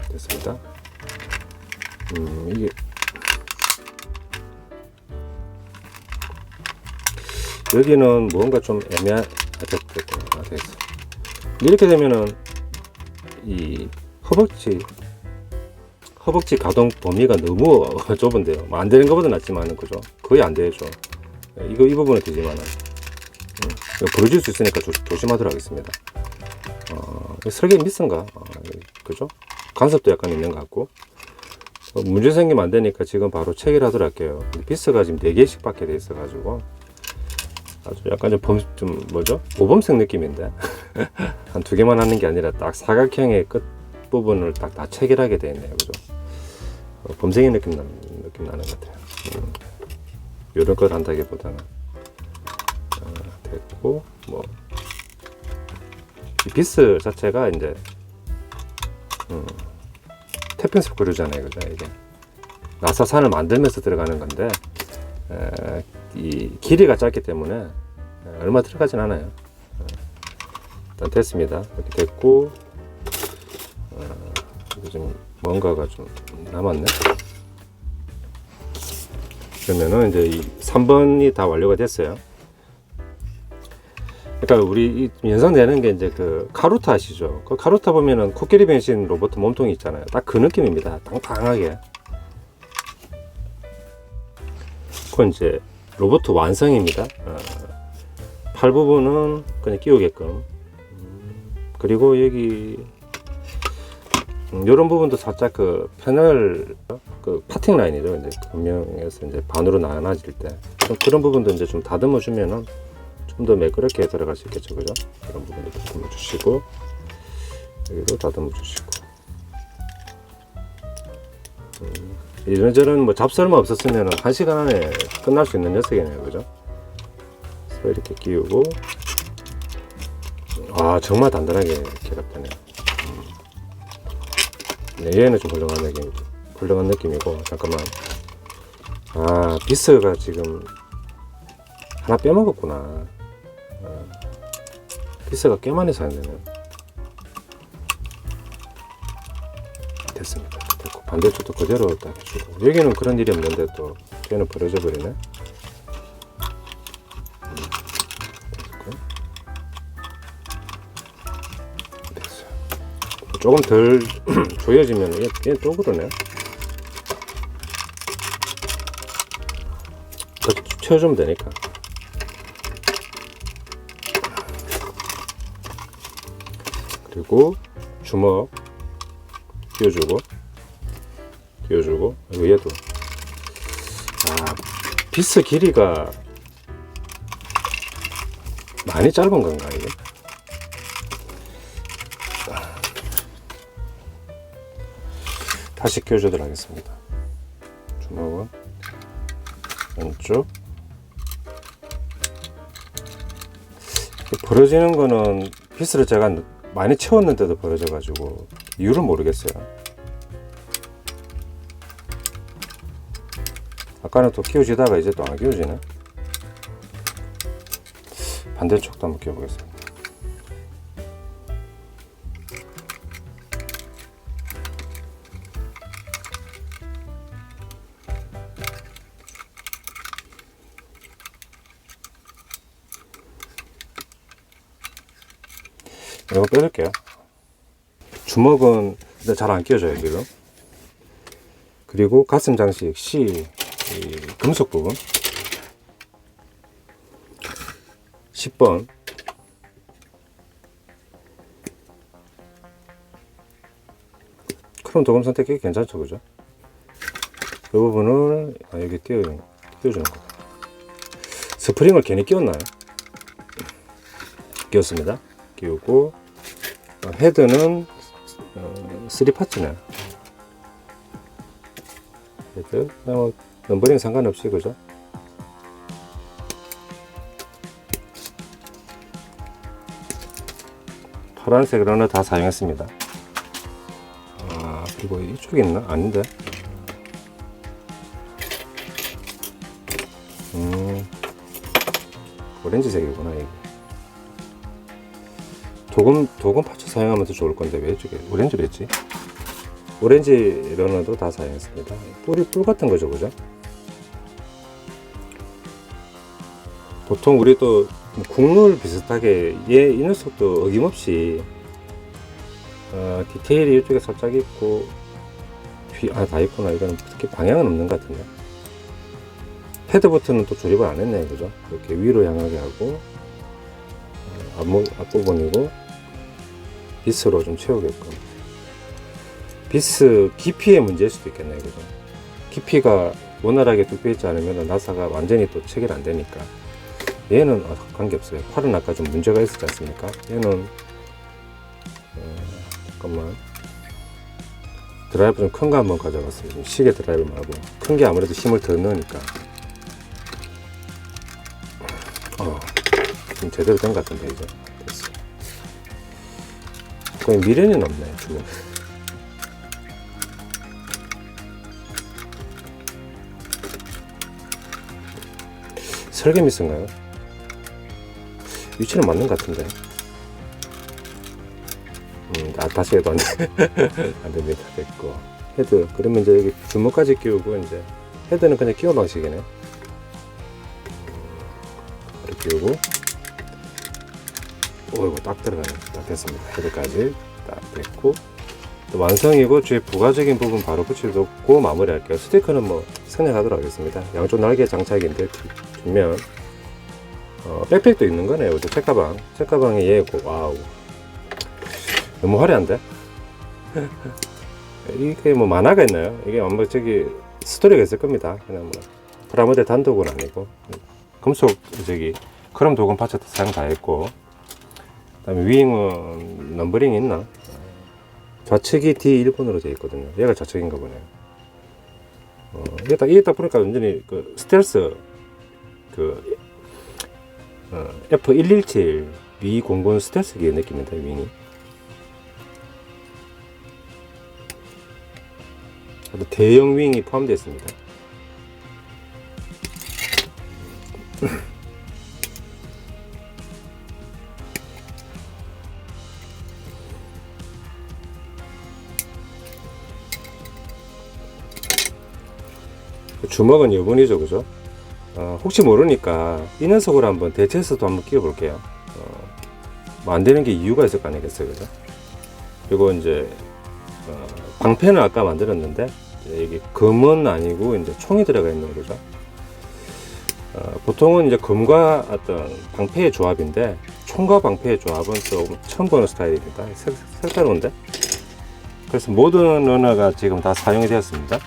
됐습니다. 이게 여기는 뭔가 좀 됐구나. 됐어. 이렇게 되면은 이 허벅지 가동 범위가 너무 좁은데요. 안 되는 것보다 낫지만은, 그죠? 거의 안 되죠. 이 부분은 되지만은 부러질 수 있으니까 조심하도록 하겠습니다. 설계 미스인가? 그죠? 간섭도 약간 있는 것 같고. 문제 생기면 안 되니까 지금 바로 체결하도록 할게요. 피스가 지금 4개씩 밖에 돼 있어 가지고 아주 약간 모범생 느낌인데 한 2개만 하는 게 아니라 딱 사각형의 끝 부분을 딱 다 체결하게 돼 있네요. 그죠? 범생이 느낌 나는 것 같아요. 이런 걸 한다기보다는 됐고, 이 비스 자체가 이제 태핑 스크류잖아요, 그죠? 이게 나사산을 만들면서 들어가는 건데 이 길이가 짧기 때문에 얼마 들어가진 않아요. 일단 됐습니다. 이렇게 됐고, 좀 뭔가가 좀 남았네. 그러면은 이제 이 3번이 다 완료가 됐어요. 그러니까 우리 연상되는 게 이제 그 카루타 아시죠? 그 카루타 보면은 코끼리 변신 로봇 몸통이 있잖아요. 딱 그 느낌입니다. 땅땅하게. 그건 이제 로봇 완성입니다. 팔 부분은 그냥 끼우게끔. 그리고 여기 이런 부분도 살짝 그 패널 그 파팅 라인이죠. 이제 금형에서 이제 반으로 나눠질 때 그런 부분도 이제 좀 다듬어 주면은 좀 더 매끄럽게 들어갈 수 있겠죠, 그죠? 이런 부분도 다듬어 주시고, 여기도 다듬어 주시고. 이런저런 잡설만 없었으면 1시간 안에 끝날 수 있는 녀석이네요, 그죠? 그래서 이렇게 끼우고, 정말 단단하게 결합되네요. 얘는 좀 훌륭한 느낌이고, 잠깐만. 비스가 지금 하나 빼먹었구나. 피스가 꽤 많이 사용되네요. 됐습니다. 됐고 반대쪽도 그대로 딱 해주고 여기는 그런 일이 없는데 또 뒤에는 벌어져 버리네. 됐어요. 조금 덜 조여지면 얘 또 그러네. 더 채워주면 되니까. 그리고 주먹 끼워주고 그리고 얘도 비스 길이가 많이 짧은 건가 이게? 다시 끼워주도록 하겠습니다. 주먹은 왼쪽. 벌어지는 거는 피스를 제가 많이 채웠는데도 벌어져 가지고 이유를 모르겠어요. 아까는 또 끼워지다가 이제 또 안 끼워지네. 반대쪽도 한번 끼워보겠습니다. 이거 빼줄게요. 주먹은 잘 안 끼워져요 지금. 그리고 가슴 장식 C 이 금속 부분 10번 크롬 도금 선택이 괜찮죠, 그죠? 이 부분을 여기 끼워주는 거. 스프링을 괜히 끼웠나요? 끼웠습니다. 끼우고 헤드는 3파츠네. 헤드 넘버링 상관없이 그죠? 파란색 러너 다 사용했습니다. 그리고 이쪽에 있나? 아닌데. 오렌지색이구나 이게. 도금 파츠 사용하면 더 좋을 건데 왜 이쪽에 오렌지로 했지? 오렌지 러너도 다 사용했습니다. 뿔 같은 거죠, 그죠? 보통 우리 또 국룰 비슷하게 이 녀석도 어김없이 디테일이 이쪽에 살짝 있고 다 있구나. 이건 특히 방향은 없는 것 같은데. 헤드 버튼은 또 조립을 안 했네, 그죠? 이렇게 위로 향하게 하고 앞부분이고 비스로 좀 채우게끔. 비스 깊이의 문제일 수도 있겠네요, 그죠? 깊이가 원활하게 뚫려 있지 않으면 나사가 완전히 또 체결 안 되니까. 얘는 관계없어요. 팔은 아까 좀 문제가 있었지 않습니까? 얘는 잠깐만, 드라이브 좀 큰 거 한번 가져갔어요. 시계 드라이브 말고 큰 게 아무래도 힘을 더 넣으니까 좀 제대로 된 것 같은데. 이제 됐어. 거의 미련이 없네 주먹. 설계 미스인가요? 위치는 맞는 것 같은데. 다시 해도 안 됩니다. 됐고. 헤드. 그러면 이제 여기 주먹까지 끼우고, 이제 헤드는 그냥 끼워 방식이네. 이렇게 끼우고. 이거 딱 들어가네. 딱 됐습니다. 헤드까지 딱 됐고. 또 완성이고, 뒤에 부가적인 부분 바로 붙여놓고 마무리 할게요. 스티커는 뭐 생략하도록 하겠습니다. 양쪽 날개 장착인데, 뒷면. 백팩도 있는 거네요. 책가방이 얘고, 와우. 너무 화려한데? 이게 뭐 만화가 있나요? 이게 아마 저기 스토리가 있을 겁니다. 그냥 뭐 프라모델 단독은 아니고. 금속 저기 크롬 도금 파츠 사용 다 했고. 그다음에 윙은 넘버링이 있나? 좌측이 D1번으로 되어 있거든요. 얘가 좌측인가 보네요. 이게 딱 보니까 완전히 그 스텔스 F117 B00 스텔스기의 느낌입니다. 윙이. 대형 윙이 포함되어 있습니다. 주먹은 여분이죠, 그죠? 혹시 모르니까 이 녀석으로 한번 대체해서도 한번 끼워 볼게요. 뭐 안 되는 게 이유가 있을 거 아니겠어요, 그죠? 그리고 이제 방패는 아까 만들었는데 이게 금은 아니고 이제 총이 들어가 있는 거죠. 보통은 이제 금과 어떤 방패의 조합인데 총과 방패의 조합은 좀 처음 보는 스타일입니다. 색다른데? 그래서 모든 러너가 지금 다 사용이 되었습니다.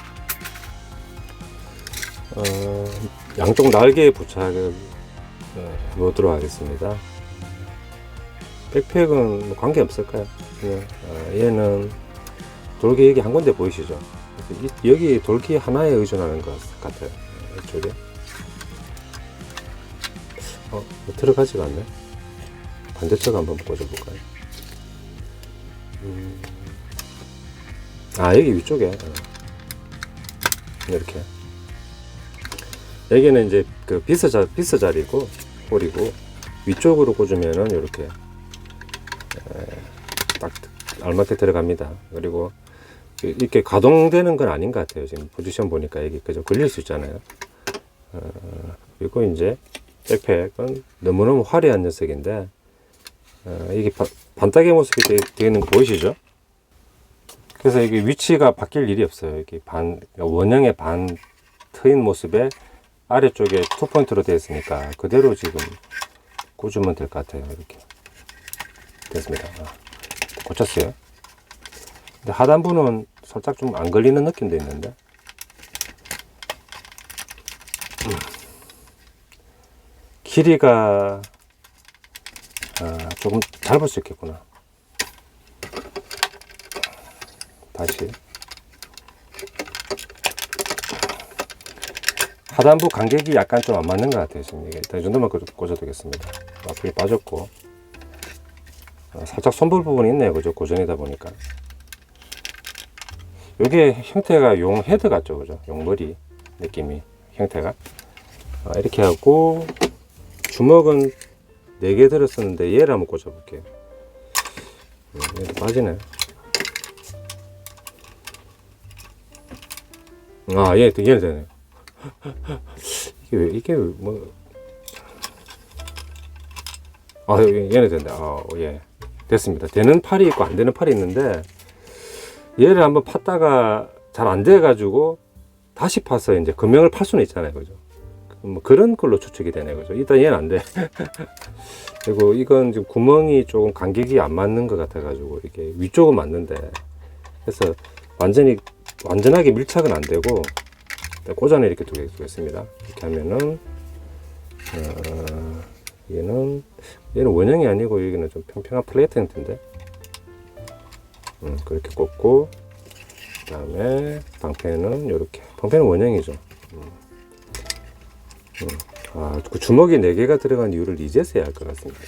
양쪽 날개에 부착을 놓도록 하겠습니다. 백팩은 뭐 관계 없을까요? 얘는 돌기 여기 한 군데 보이시죠? 여기 돌기 하나에 의존하는 것 같아요. 이쪽에 들어가지가 않네. 반대쪽 한번 꽂아볼까요? 여기 위쪽에 이렇게 여기는 이제 그 비스 자리고 홀이고 위쪽으로 꽂으면은 이렇게 딱 알맞게 들어갑니다. 그리고 이렇게 가동되는 건 아닌 것 같아요. 지금 포지션 보니까 여기 그저 걸릴 수 있잖아요. 그리고 이제 백팩은 너무너무 화려한 녀석인데 이게 반딱의 모습이 되는 거 보이시죠? 그래서 이게 위치가 바뀔 일이 없어요. 이게 원형의 반 트인 모습에 아래쪽에 투포인트로 되어 있으니까 그대로 지금 꽂으면 될 것 같아요. 이렇게 됐습니다. 꽂혔어요. 근데 하단부는 살짝 좀 안 걸리는 느낌도 있는데 길이가 조금 짧을 수 있겠구나. 다시 하단부 간격이 약간 좀 안 맞는 것 같아요. 지금 이게 이 정도만 꽂아도 되겠습니다. 앞이 빠졌고 살짝 손볼 부분이 있네요. 그죠? 고정이다 보니까 이게 형태가 용 헤드 같죠, 그죠? 용머리 느낌이 형태가 이렇게 하고 주먹은 4개 들었었는데 얘를 한번 꽂아볼게요. 얘도 빠지네. 얘는 되네. 이게 뭐 얘는 된다. 예, 됐습니다. 되는 팔이 있고 안 되는 팔이 있는데 얘를 한번 팠다가 잘 안 돼 가지고 다시 파서 이제 금형을 팔 수는 있잖아요, 그죠? 뭐 그런 걸로 추측이 되네, 그죠? 일단 얘는 안 돼. 그리고 이건 지금 구멍이 조금 간격이 안 맞는 것 같아 가지고 이게 위쪽은 맞는데 그래서 완전하게 밀착은 안 되고 꽂아내 이렇게 두겠습니다. 이렇게 하면은 얘는 원형이 아니고 여기는 좀 평평한 플레이트 형태인데 그렇게 꽂고 그 다음에 방패는 이렇게 방패는 원형이죠. 그 주먹이 4개가 들어간 이유를 이제서야 알 것 같습니다.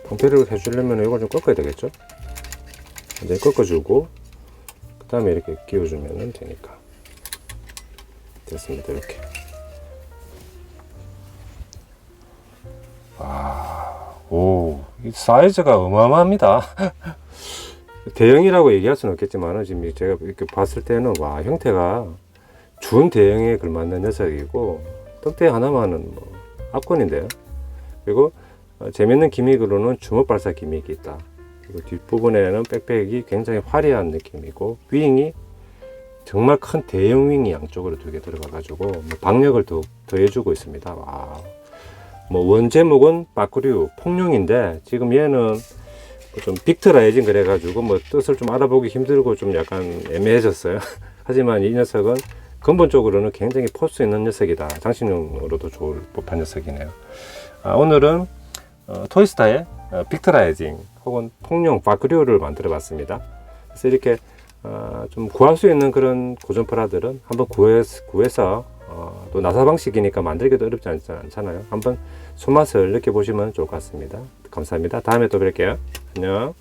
방패를 해주려면 이걸 좀 꺾어야 되겠죠? 이제 꺾어주고 그 다음에 이렇게 끼워주면 되니까 됐습니다. 이렇게 이 사이즈가 어마어마합니다. 대형이라고 얘기할 수는 없겠지만 지금 제가 이렇게 봤을 때는 형태가 준 대형에 걸맞는 녀석이고 떡대 하나만은 뭐 압권인데요. 그리고 재밌는 기믹으로는 주먹 발사 기믹이 있다. 그리고 뒷부분에는 백팩이 굉장히 화려한 느낌이고 윙이 정말 큰 대형 윙이 양쪽으로 2개 들어가 가지고 박력을 더해주고 있습니다. 원 제목은 바쿠류 폭룡인데 지금 얘는 좀 빅트라이징 그래가지고 뜻을 좀 알아보기 힘들고 좀 약간 애매해졌어요. 하지만 이 녀석은 근본적으로는 굉장히 포스 있는 녀석이다. 장식용으로도 좋을 법한 녀석이네요. 오늘은 토이스타의 빅트라이징 혹은 폭룡 바쿠류를 만들어 봤습니다. 그래서 이렇게 좀 구할 수 있는 그런 고전프라들은 한번 구해서 또 나사 방식이니까 만들기도 어렵지 않잖아요. 한번 손맛을 느껴보시면 좋을 것 같습니다. 감사합니다. 다음에 또 뵐게요. 안녕.